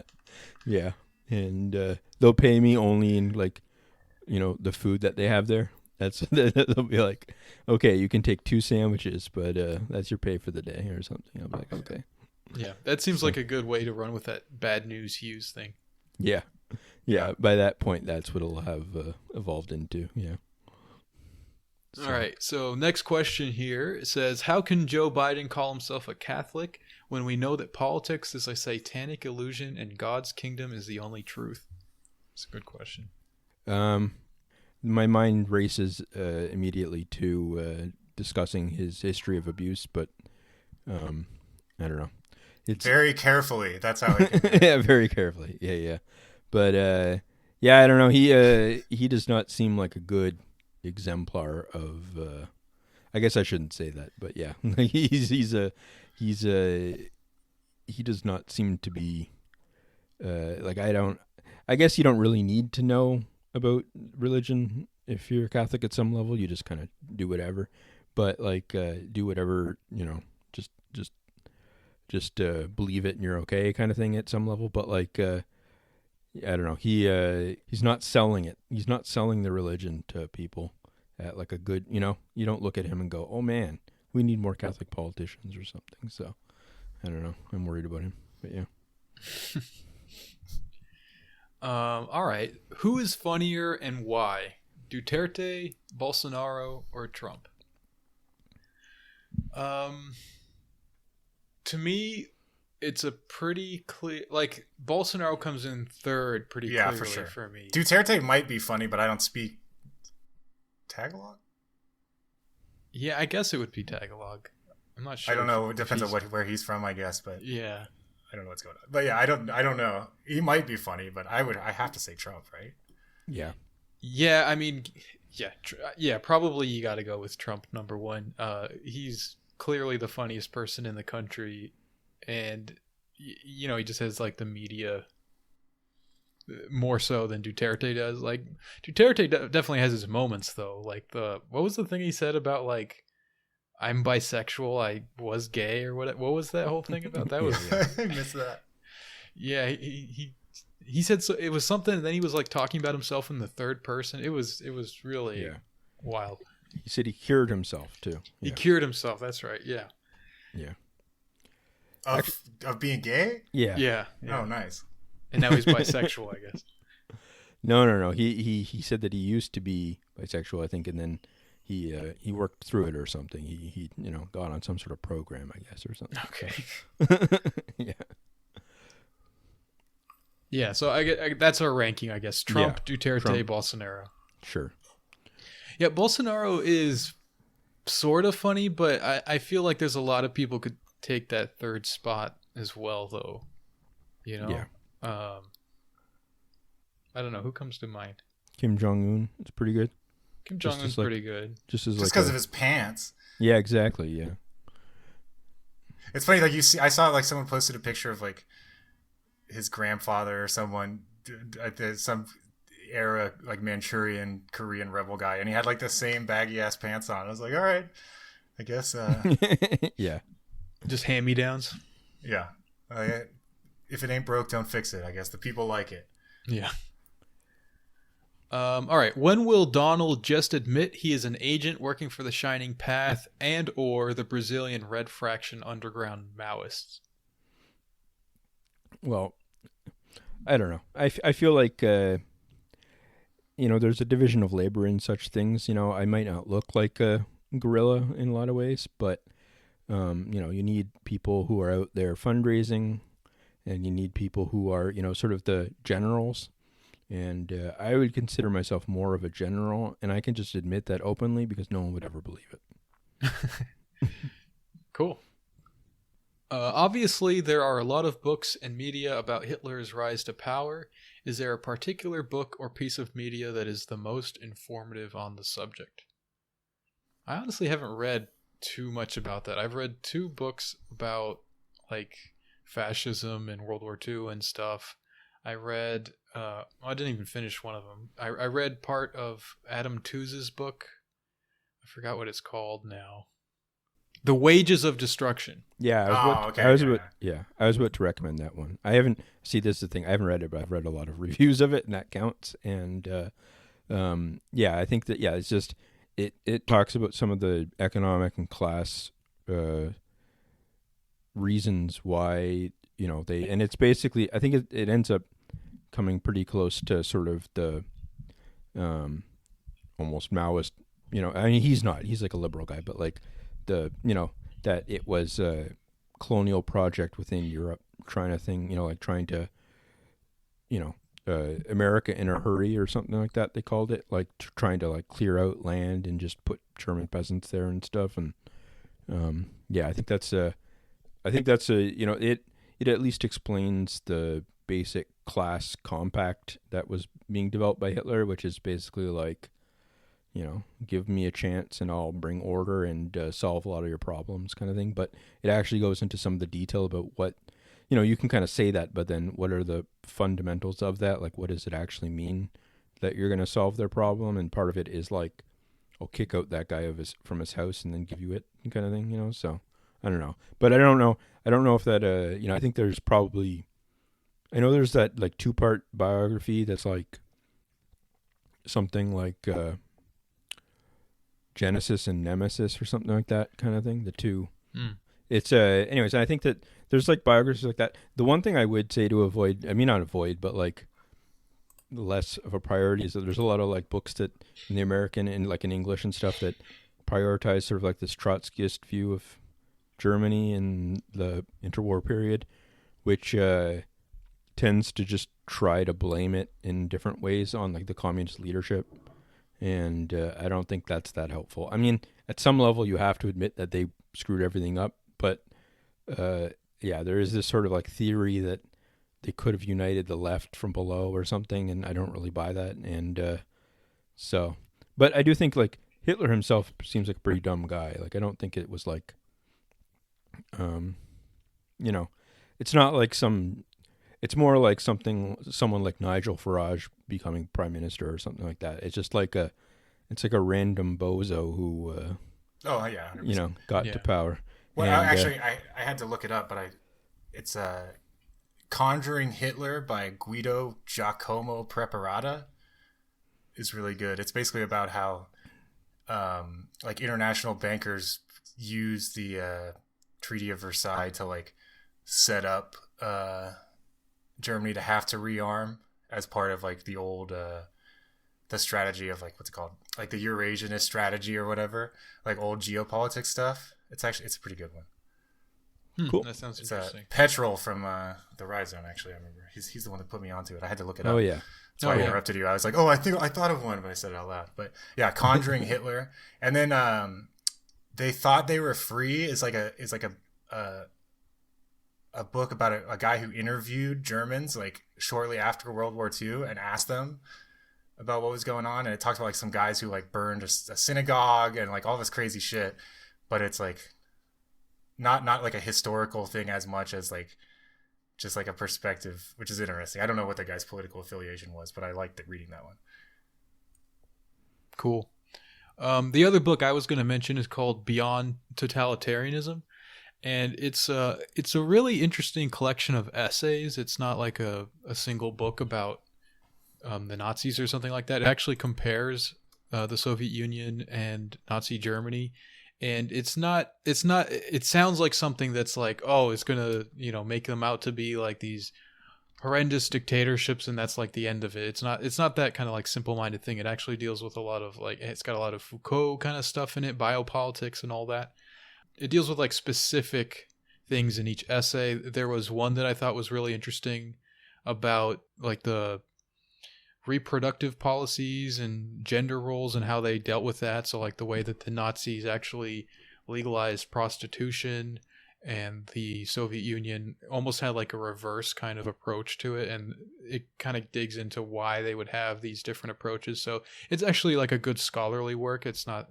and they'll pay me only in like, the food that they have there. That's they'll be like, okay, you can take 2 sandwiches, but that's your pay for the day or something. I'll be like, okay. Yeah, that seems like a good way to run with that bad news Hughes thing. Yeah. By that point, that's what it'll have evolved into. Yeah. All right. So next question here, it says, how can Joe Biden call himself a Catholic when we know that politics is a satanic illusion and God's kingdom is the only truth? It's a good question. My mind races immediately to discussing his history of abuse, but I don't know. It's very carefully. That's how it yeah, very carefully. Yeah. But I don't know. He does not seem like a good exemplar of I guess I shouldn't say that, but yeah. he does not seem to be I guess you don't really need to know about religion if you're a Catholic at some level. You just kind of do whatever. But do whatever, just believe it and you're okay kind of thing at some level. But I don't know. He's not selling it. He's not selling the religion to people at like a good, you don't look at him and go, oh man, we need more Catholic politicians or something. So I don't know. I'm worried about him, but yeah. All right. Who is funnier and why? Duterte, Bolsonaro, or Trump? To me, it's a pretty clear. Like Bolsonaro comes in third, pretty clearly for sure. For me. Duterte might be funny, but I don't speak Tagalog. Yeah, I guess it would be Tagalog. I'm not sure. I don't know. It depends on where he's from, I guess. But yeah, I don't know what's going on. But yeah, I don't know. He might be funny, but I have to say Trump, right? Yeah. Yeah, I mean, yeah, probably you got to go with Trump number one. He's clearly the funniest person in the country, and he just has like the media more so than Duterte does. Like Duterte definitely has his moments though. Like what was the thing he said about like I'm bisexual, I was gay or what was that whole thing about? That was I missed that. Yeah, he said so. It was something, and then he was like talking about himself in the third person. It was really wild. He said he cured himself too. He cured himself. That's right. Yeah. Yeah. Of being gay? Yeah. Oh, nice. And now he's bisexual, I guess. No. He said that he used to be bisexual, I think, and then he worked through it or something. He got on some sort of program, I guess, or something. Okay. So. Yeah. Yeah, so I get that's our ranking, I guess. Trump, Duterte, Trump. Bolsonaro. Sure. Yeah, Bolsonaro is sort of funny, but I feel like there's a lot of people could take that third spot as well, though. Yeah. I don't know. Who comes to mind? Kim Jong-un is pretty good. Kim Jong-un's pretty good. Just because of his pants. Yeah, exactly, yeah. It's funny, like I saw like someone posted a picture of like his grandfather or someone, some era like Manchurian Korean rebel guy, and he had like the same baggy ass pants on. I was like, all right, I guess. Yeah. Just hand-me-downs. Yeah. If it ain't broke, don't fix it. I guess the people like it. Yeah. All right. When will Donald just admit he is an agent working for the Shining Path and or the Brazilian Red Fraction underground Maoists? Well, I don't know. I feel like, there's a division of labor in such things. I might not look like a gorilla in a lot of ways, but, you need people who are out there fundraising, and you need people who are, sort of the generals. And I would consider myself more of a general, and I can just admit that openly because no one would ever believe it. Cool. Obviously, there are a lot of books and media about Hitler's rise to power. Is there a particular book or piece of media that is the most informative on the subject? I honestly haven't read too much about that. I've read 2 books about like fascism and World War II and stuff. I read, I didn't even finish one of them. I read part of Adam Tooze's book. I forgot what it's called now. The Wages of Destruction. Yeah, I was about to recommend that one. I haven't. See, this is the thing. I haven't read it, but I've read a lot of reviews of it, and that counts. And I think that it's just it talks about some of the economic and class reasons why and it's basically, I think it ends up coming pretty close to sort of the almost Maoist. I mean, he's like a liberal guy, but like that it was a colonial project within Europe trying to America in a hurry or something like that, they called it, like trying to like clear out land and just put German peasants there and stuff. And I think that's it at least explains the basic class compact that was being developed by Hitler, which is basically like, give me a chance and I'll bring order and solve a lot of your problems kind of thing. But it actually goes into some of the detail about what, you can kind of say that, but then what are the fundamentals of that? Like, what does it actually mean that you're going to solve their problem? And part of it is like, I'll kick out that guy from his house and then give you it kind of thing, So I don't know, but I don't know if that, I think there's probably, I know there's that like 2-part biography that's like something like Genesis and Nemesis or something like that kind of thing. The two. It's anyways, I think that there's like biographies like that. The one thing I would say to avoid, I mean not avoid, but like less of a priority is that there's a lot of like books that in the American and like in English and stuff that prioritize sort of like this Trotskyist view of Germany in the interwar period, which tends to just try to blame it in different ways on like the communist leadership. And I don't think that's that helpful. I mean, at some level you have to admit that they screwed everything up, but there is this sort of like theory that they could have united the left from below or something, and I don't really buy that. And but I do think like Hitler himself seems like a pretty dumb guy. Like I don't think it was like, it's not like it's more like someone like Nigel Farage becoming prime minister or something like that. It's just like it's like a random bozo who, 100%. Got to power. Well, actually, I had to look it up, but it's Conjuring Hitler by Guido, Giacomo, Preparata is really good. It's basically about how like international bankers use the Treaty of Versailles to like set up Germany to have to rearm as part of like the old the strategy of like, what's it called, like the Eurasianist strategy or whatever, like old geopolitics stuff. It's a pretty good one. Cool. That sounds interesting. Petrol from the Rise Zone, actually. I remember he's the one that put me onto it. I had to look it up. Oh yeah. That's why I interrupted you. I was like, I thought of one, but I said it out loud. But yeah, Conjuring Hitler, and then They Thought They Were Free is like a book about a guy who interviewed Germans like shortly after World War II and asked them about what was going on, and it talks about like some guys who like burned a synagogue and like all this crazy shit, but it's like not like a historical thing as much as like just like a perspective, which is interesting. I don't know what the guy's political affiliation was, but I liked reading that one. Cool. The other book I was going to mention is called Beyond Totalitarianism. And it's a really interesting collection of essays. It's not like a single book about the Nazis or something like that. It actually compares the Soviet Union and Nazi Germany. And it sounds like something that's like, oh, it's going to, make them out to be like these horrendous dictatorships, and that's like the end of it. It's not that kind of like simple-minded thing. It actually deals with a lot of like, it's got a lot of Foucault kind of stuff in it, biopolitics and all that. It deals with like specific things in each essay. There was one that I thought was really interesting about like the reproductive policies and gender roles and how they dealt with that. So like the way that the Nazis actually legalized prostitution, and the Soviet Union almost had like a reverse kind of approach to it, and it kind of digs into why they would have these different approaches. So it's actually like a good scholarly work. It's not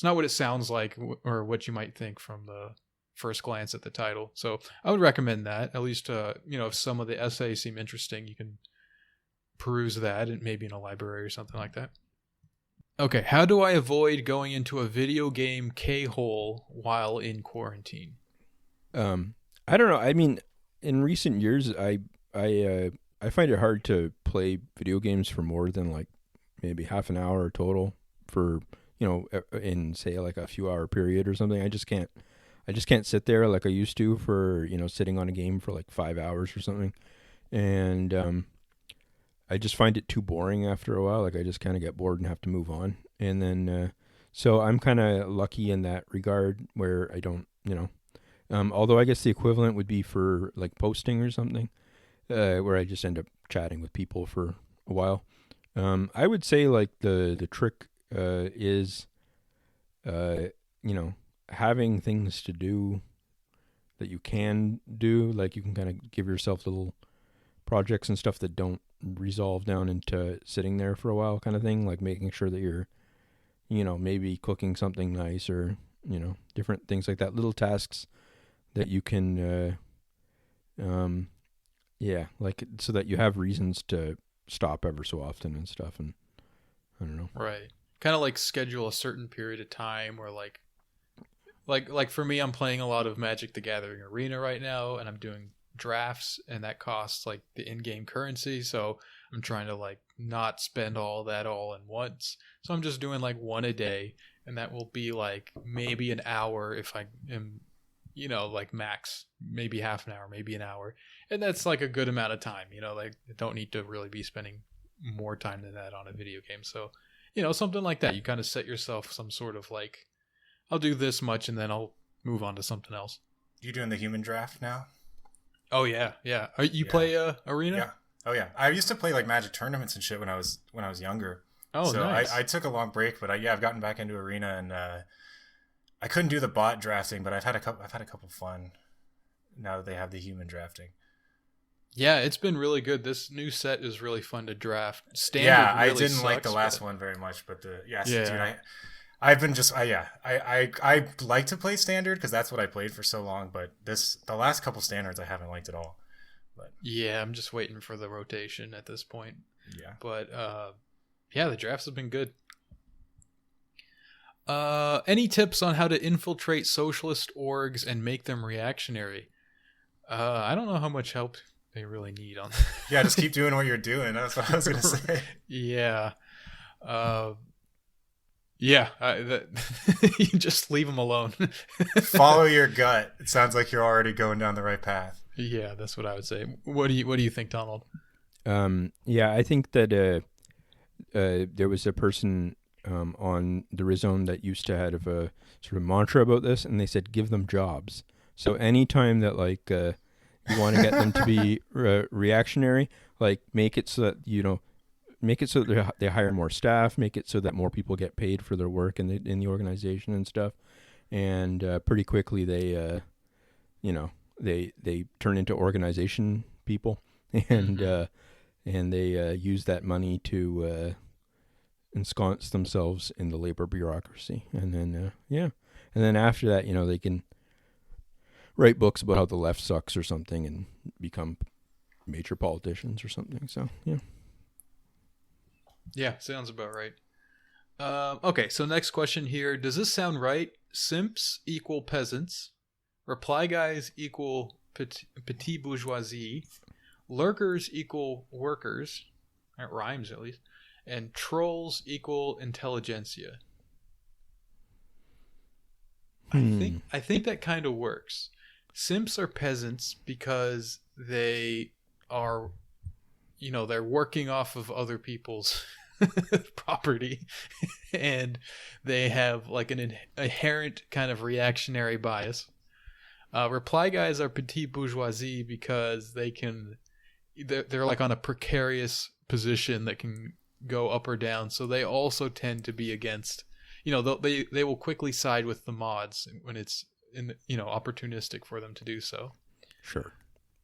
what it sounds like or what you might think from the first glance at the title. So I would recommend that. At least if some of the essays seem interesting, you can peruse that, and maybe in a library or something like that. Okay, how do I avoid going into a video game K-hole while in quarantine? I don't know. I mean, in recent years, I find it hard to play video games for more than like maybe half an hour total for, in say like a few hour period or something. I just can't sit there like I used to for, sitting on a game for like 5 hours or something. And I just find it too boring after a while. Like I just kind of get bored and have to move on. And then, so I'm kind of lucky in that regard where I don't, although I guess the equivalent would be for like posting or something, where I just end up chatting with people for a while. I would say like the trick is, having things to do that you can do. Like you can kind of give yourself little projects and stuff that don't resolve down into sitting there for a while kind of thing. Like making sure that you're, maybe cooking something nice or, different things like that. Little tasks that you can, like so that you have reasons to stop ever so often and stuff. And I don't know. Right. Kind of like schedule a certain period of time where like for me, I'm playing a lot of Magic the Gathering Arena right now, and I'm doing drafts, and that costs like the in-game currency. So I'm trying to like not spend all that all in once. So I'm just doing like one a day, and that will be like maybe an hour if I am, like max, maybe half an hour, maybe an hour. And that's like a good amount of time, like I don't need to really be spending more time than that on a video game. So, something like that. You kind of set yourself some sort of like, I'll do this much and then I'll move on to something else. You doing the human draft now? Oh yeah. You play Arena? Yeah. Oh yeah. I used to play like Magic tournaments and shit when I was younger. Oh, so nice. I took a long break, but I've gotten back into Arena, and I couldn't do the bot drafting, but I've had a couple fun now that they have the human drafting. Yeah, it's been really good. This new set is really fun to draft. Standard Yeah, really I didn't sucks, like the last one very much, but dude, I've been just I like to play standard because that's what I played for so long, but the last couple standards I haven't liked at all. But yeah, I'm just waiting for the rotation at this point. Yeah, but the drafts have been good. Any tips on how to infiltrate socialist orgs and make them reactionary? I don't know how much help they really need on that. Yeah, just keep doing what you're doing. That's what I was gonna say. Yeah. You just leave them alone. Follow your gut. It sounds like you're already going down the right path. Yeah, that's what I would say. What do you think, Donald? I think that there was a person on the Rizone that used to have a sort of mantra about this, and they said give them jobs. So anytime that like you want to get them to be reactionary, like make it so that make it so that they hire more staff, make it so that more people get paid for their work in the organization and stuff, and pretty quickly they turn into organization people, and they use that money to ensconce themselves in the labor bureaucracy, and then after that, they can write books about how the left sucks or something and become major politicians or something. So yeah, sounds about right. Okay, so next question here. Does this sound right? Simps equal peasants. Reply guys equal petit bourgeoisie. Lurkers equal workers. That rhymes at least. And trolls equal intelligentsia. I think that kind of works. Simps are peasants because they are, they're working off of other people's property, and they have like an inherent kind of reactionary bias. Reply guys are petite bourgeoisie because they're like on a precarious position that can go up or down, so they also tend to be against, they will quickly side with the mods when it's opportunistic for them to do so. Sure.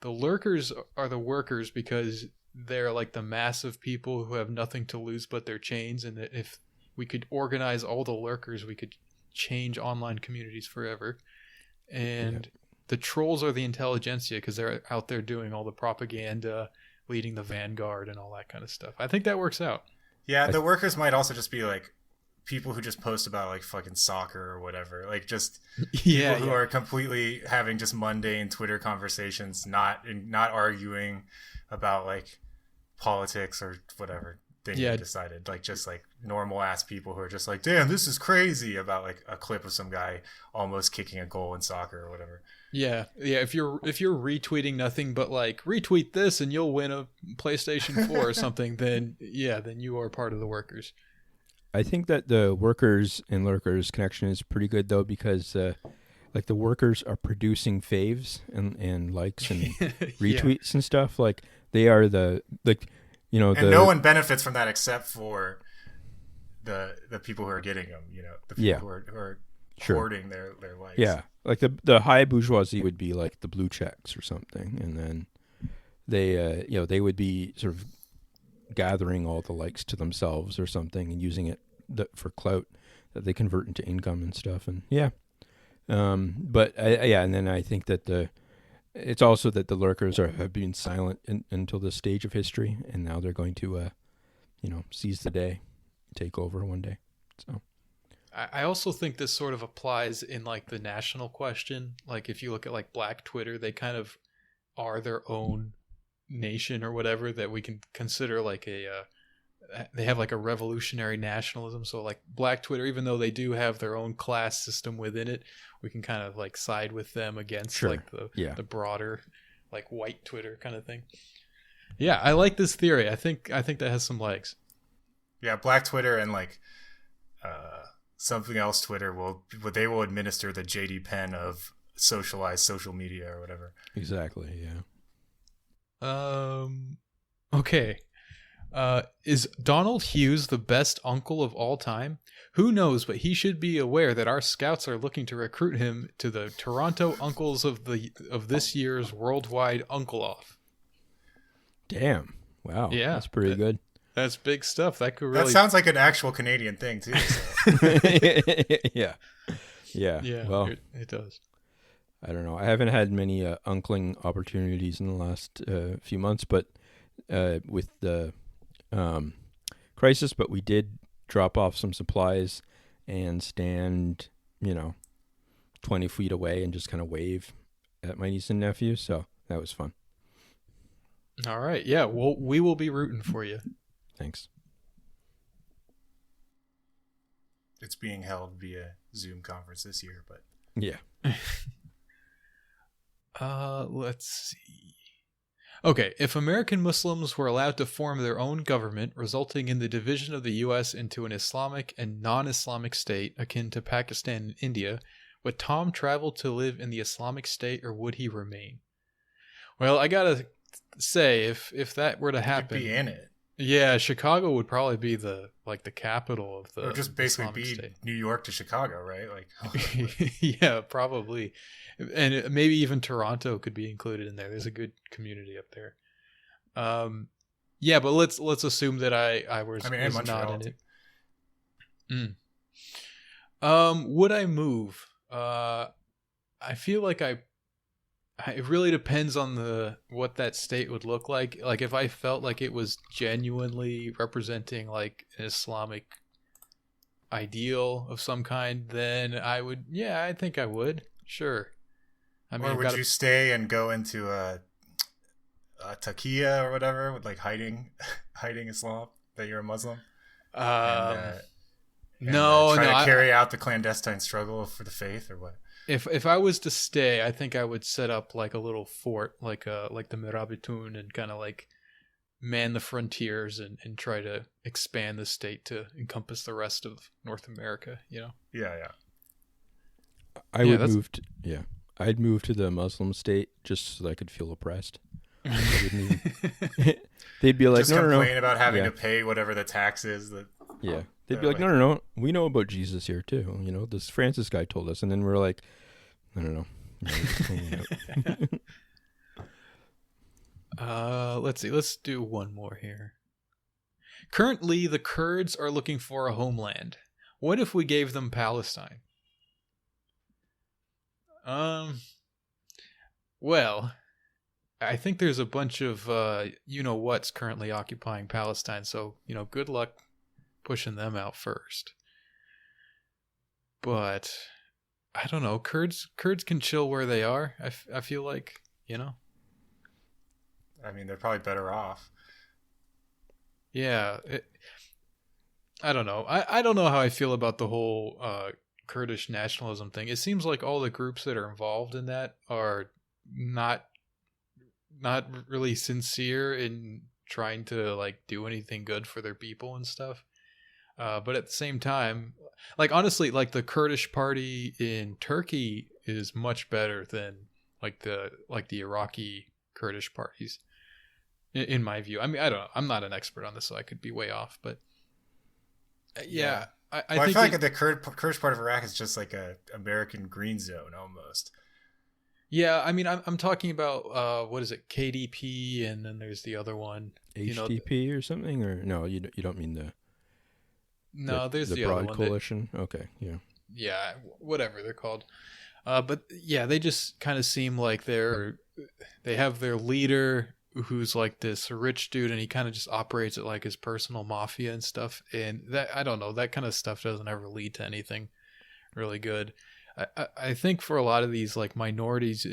The lurkers are the workers because they're like the massive people who have nothing to lose but their chains, and that if we could organize all the lurkers, we could change online communities forever. And the trolls are the intelligentsia because they're out there doing all the propaganda, leading the vanguard and all that kind of stuff. I think that works out. Yeah, the workers might also just be like people who just post about like fucking soccer or whatever, like just Yeah, people who are completely having just mundane Twitter conversations, not arguing about like politics or whatever thing they decided, like just like normal ass people who are just like, damn, this is crazy, about like a clip of some guy almost kicking a goal in soccer or whatever. Yeah. If you're retweeting nothing but like retweet this and you'll win a PlayStation 4 or something, then you are part of the workers. I think that the workers and lurkers connection is pretty good though, because like the workers are producing faves and likes and retweets and stuff. Like they are the and no one benefits from that except for the people who are getting them. The people who are hoarding their likes. Yeah, like the high bourgeoisie would be like the blue checks or something, and then they they would be sort of gathering all the likes to themselves or something and using it for clout that they convert into income and stuff. And but and then I think that it's also that the lurkers have been silent until this stage of history, and now they're going to seize the day, take over one day. So I also think this sort of applies in like the national question. Like if you look at like Black Twitter, they kind of are their own nation or whatever, that we can consider like they have like a revolutionary nationalism. So like Black Twitter, even though they do have their own class system within it, we can kind of like side with them against like the broader like white Twitter kind of thing. Yeah, I like this theory. I think that has some legs. Yeah, Black Twitter and like something else Twitter will administer the JD Penn of socialized social media or whatever. Exactly, yeah. Okay. Is Donald Hughes the best uncle of all time? Who knows, but he should be aware that our scouts are looking to recruit him to the Toronto Uncles of this year's worldwide Uncle Off. Damn. Wow. Yeah. That's pretty good. That's big stuff. That could really... That sounds like an actual Canadian thing too. So. Yeah. Yeah, well, it does. I don't know. I haven't had many uncling opportunities in the last few months, but with the crisis, but we did drop off some supplies and stand, 20 feet away and just kind of wave at my niece and nephew. So that was fun. All right. Yeah. Well, we will be rooting for you. Thanks. It's being held via Zoom conference this year, but yeah. Let's see. Okay, if American Muslims were allowed to form their own government, resulting in the division of the U.S. into an Islamic and non-Islamic state akin to Pakistan and India, would Tom travel to live in the Islamic state, or would he remain? Well, I gotta say, if that were to happen, he'd be in it. Yeah, Chicago would probably be the capital of the, or just basically Islamic be state. New York to Chicago, right? Like, yeah, probably, and maybe even Toronto could be included in there. There's a good community up there. Yeah, but let's assume that I was not in it. Would I move? I feel like it really depends on what that state would look like. Like if I felt like it was genuinely representing like an Islamic ideal of some kind, then I would. Yeah, I think I would. Sure. I mean, or would you stay and go into a taqiyya or whatever, with like hiding Islam, that you're a Muslim? No, try to carry out the clandestine struggle for the faith, or what? If I was to stay, I think I would set up like a little fort, like the Mirabitun, and kind of like man the frontiers and try to expand the state to encompass the rest of North America. Yeah. I'd move to the Muslim state just so that I could feel oppressed. They'd be like, just complain about having to pay whatever the tax is. They'd be like, no, we know about Jesus here too. This Francis guy told us, and then we're like, I don't know. Let's see. Let's do one more here. Currently, the Kurds are looking for a homeland. What if we gave them Palestine? Well, I think there's a bunch of what's currently occupying Palestine, so good luck pushing them out first. but I don't know. Kurds can chill where they are. I feel like, you know. I mean, they're probably better off. Yeah, I don't know. I don't know how I feel about the whole Kurdish nationalism thing. It seems like all the groups that are involved in that are not really sincere in trying to like do anything good for their people and stuff. But at the same time, like honestly, like the Kurdish party in Turkey is much better than like the Iraqi Kurdish parties, in my view. I mean, I don't know. I'm not an expert on this, so I could be way off. But yeah, I feel like the Kurdish part of Iraq is just like a American green zone almost. Yeah, I mean, I'm talking about what is it, KDP, and then there's the other one, HDP or something, or no, you don't mean the. No, there's the broad other one. coalition. Okay, yeah. Yeah, whatever they're called. But yeah, they just kind of seem like they have their leader who's like this rich dude, and he kind of just operates it like his personal mafia and stuff. And that, I don't know, that kind of stuff doesn't ever lead to anything really good. I think for a lot of these like minorities,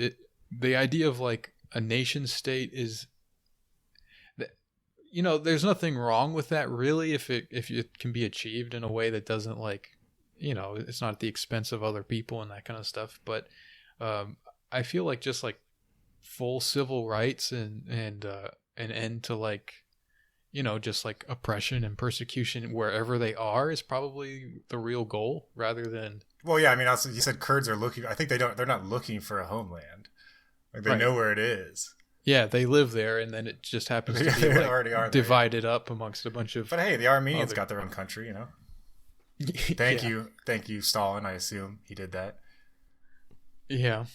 the idea of like a nation state is, you know, there's nothing wrong with that really if it can be achieved in a way that doesn't like, you know, it's not at the expense of other people and that kind of stuff. But I feel like just like full civil rights and an end to like, you know, just like oppression and persecution wherever they are is probably the real goal rather than. Well, yeah, I mean, also you said Kurds are looking. I think they're not looking for a homeland. Like they know where it is. Yeah, they live there, and then it just happens to be like already are divided up amongst a bunch of. But hey, the Armenians got their own country, you know. Thank you, Stalin. I assume he did that. Yeah.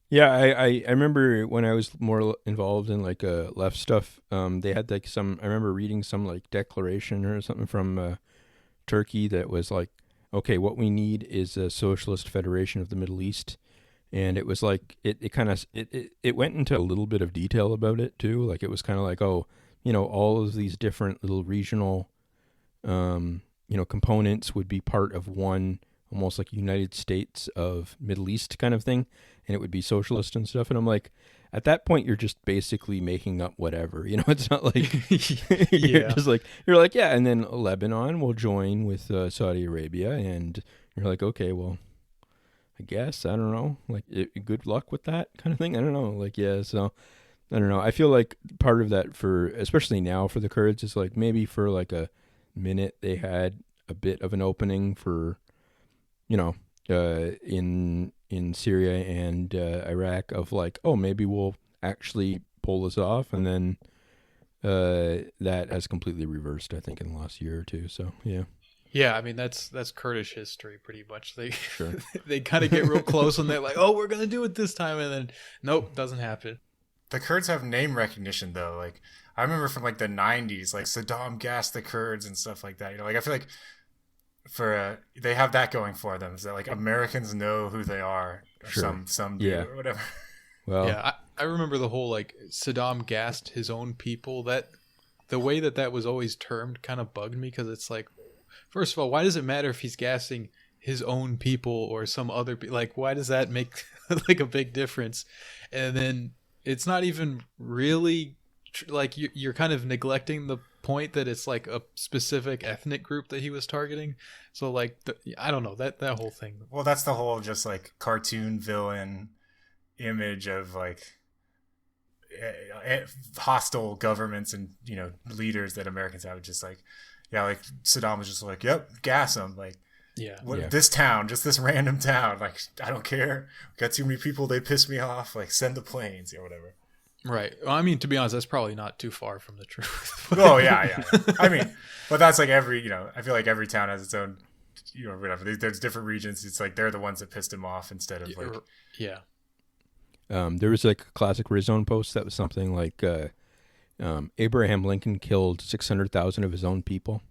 Yeah, I remember when I was more involved in like left stuff. They had like some. I remember reading some like declaration or something from Turkey that was like, okay, what we need is a socialist federation of the Middle East. And it was like, it went into a little bit of detail about it too. Like it was kind of like, oh, you know, all of these different little regional, you know, components would be part of one, almost like United States of Middle East kind of thing. And it would be socialist and stuff. And I'm like, at that point, you're just basically making up whatever, you know, it's not like, you're just like, yeah. And then Lebanon will join with Saudi Arabia. And you're like, okay, well, I guess, I don't know, like good luck with that kind of thing. I don't know. Like, yeah. So I don't know. I feel like part of that especially now for the Kurds is like maybe for like a minute they had a bit of an opening for, you know, in Syria and Iraq of like, oh, maybe we'll actually pull this off. And then that has completely reversed, I think, in the last year or two. So, yeah. Yeah, I mean that's Kurdish history pretty much. They they kind of get real close and they're like, "Oh, we're gonna do it this time," and then nope, doesn't happen. The Kurds have name recognition though. Like I remember from like the '90s, like Saddam gassed the Kurds and stuff like that. You know, like I feel like they have that going for them. Is that like Americans know who they are, or some do or whatever. Well, yeah, I remember the whole like Saddam gassed his own people. That the way that was always termed kind of bugged me because it's like. First of all, why does it matter if he's gassing his own people or some other like why does that make like a big difference? And then it's not even really like you're kind of neglecting the point that it's like a specific ethnic group that he was targeting. So like I don't know that whole thing. Well, that's the whole just like cartoon villain image of like hostile governments and, you know, leaders that Americans have. Just like, yeah, like Saddam was just like, yep, gas them. Like, this town, just this random town. Like, I don't care. We got too many people. They piss me off. Like, send the planes or whatever. Right. Well, I mean, to be honest, that's probably not too far from the truth. Oh, yeah. I mean, but that's like every, you know, I feel like every town has its own, you know, whatever. There's different regions. It's like they're the ones that pissed him off instead of like. Yeah. There was like a classic Rizone post that was something like Abraham Lincoln killed 600,000 of his own people.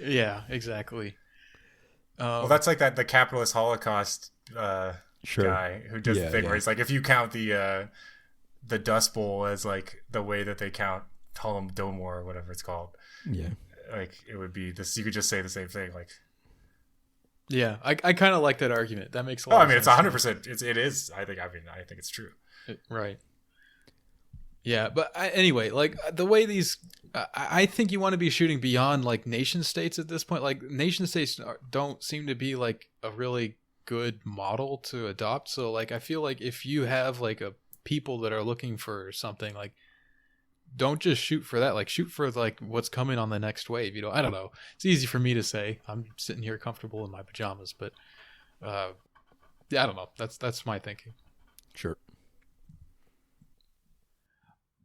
Yeah, exactly. Well, that's like the capitalist Holocaust guy who does the thing where it's like if you count the Dust Bowl as like the way that they count Holodomor or whatever it's called. Yeah. like it would be this. You could just say the same thing. Like, yeah, I kind of like that argument. That makes a lot. Oh, I mean, of it's sense. 100%. It is. I think it's true. Right. Yeah, but anyway, like the way these, I think you want to be shooting beyond like nation states at this point. Like nation states don't seem to be like a really good model to adopt. So like I feel like if you have like a people that are looking for something, like don't just shoot for that. Like shoot for like what's coming on the next wave. You know, I don't know. It's easy for me to say. I'm sitting here comfortable in my pajamas, but yeah, I don't know. That's my thinking. Sure.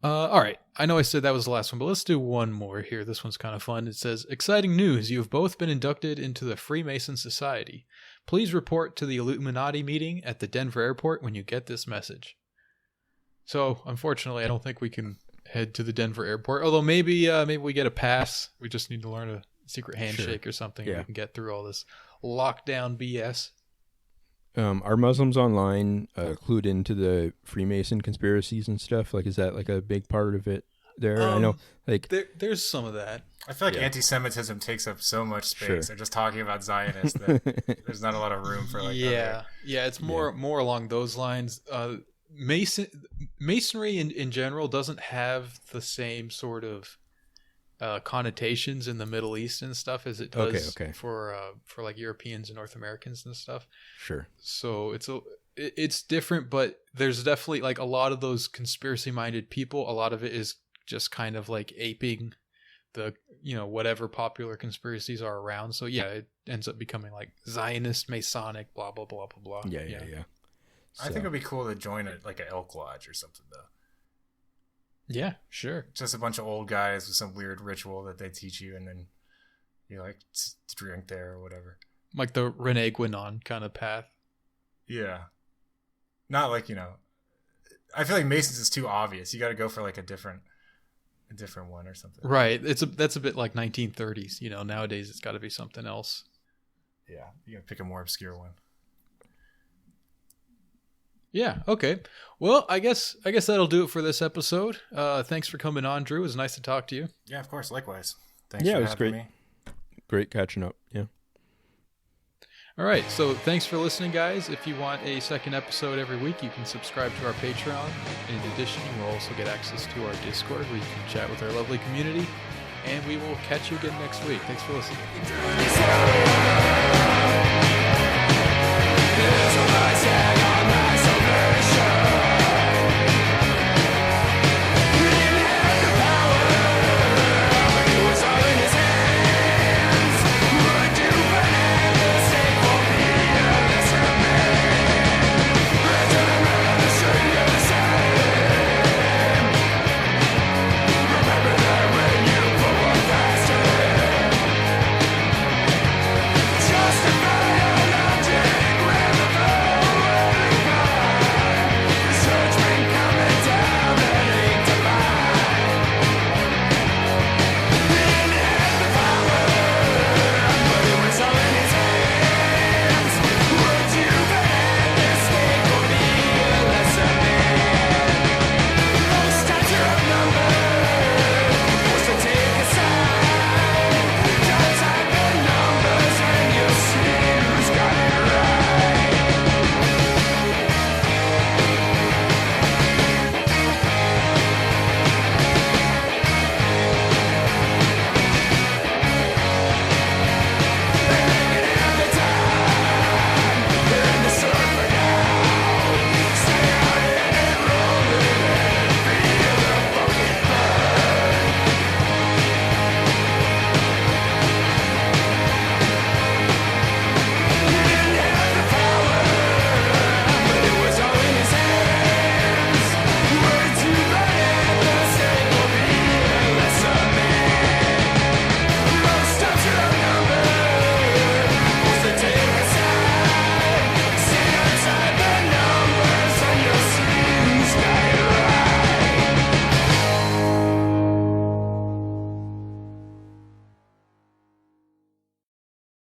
All right. I know I said that was the last one, but let's do one more here. This one's kind of fun. It says, exciting news. You have both been inducted into the Freemason Society. Please report to the Illuminati meeting at the Denver airport when you get this message. So, unfortunately, I don't think we can head to the Denver airport. Although maybe we get a pass. We just need to learn a secret handshake or something. Yeah. And we can get through all this lockdown BS. Are Muslims online clued into the Freemason conspiracies and stuff? Like, is that like a big part of it there? I know, like, there's some of that. I feel like anti-Semitism takes up so much space. Sure. They're just talking about Zionists that there's not a lot of room for like. Yeah, it's more along those lines. Masonry in general doesn't have the same sort of connotations in the Middle East and stuff as it does for like Europeans and North Americans and stuff. Sure. So it's different, but there's definitely like a lot of those conspiracy minded people. A lot of it is just kind of like aping the whatever popular conspiracies are around. So yeah, it ends up becoming like Zionist, Masonic, blah blah blah blah blah. Yeah. I think it'd be cool to join like an elk lodge or something though. Yeah, sure. Just a bunch of old guys with some weird ritual that they teach you, and then you like drink there or whatever. Like the Rene Guénon kind of path. Yeah. Not like, I feel like Masons is too obvious. You got to go for like a different one or something. Right. That's a bit like 1930s. Nowadays it's got to be something else. Yeah, you got to pick a more obscure one. Yeah, okay. Well, I guess that'll do it for this episode. Thanks for coming on, Drew. It was nice to talk to you. Yeah, of course. Likewise. Thanks for having it was great. me. Great catching up. Yeah. All right, so thanks for listening, guys. If you want a second episode every week, you can subscribe to our Patreon. In addition, you will also get access to our Discord where you can chat with our lovely community. And we will catch you again next week. Thanks for listening.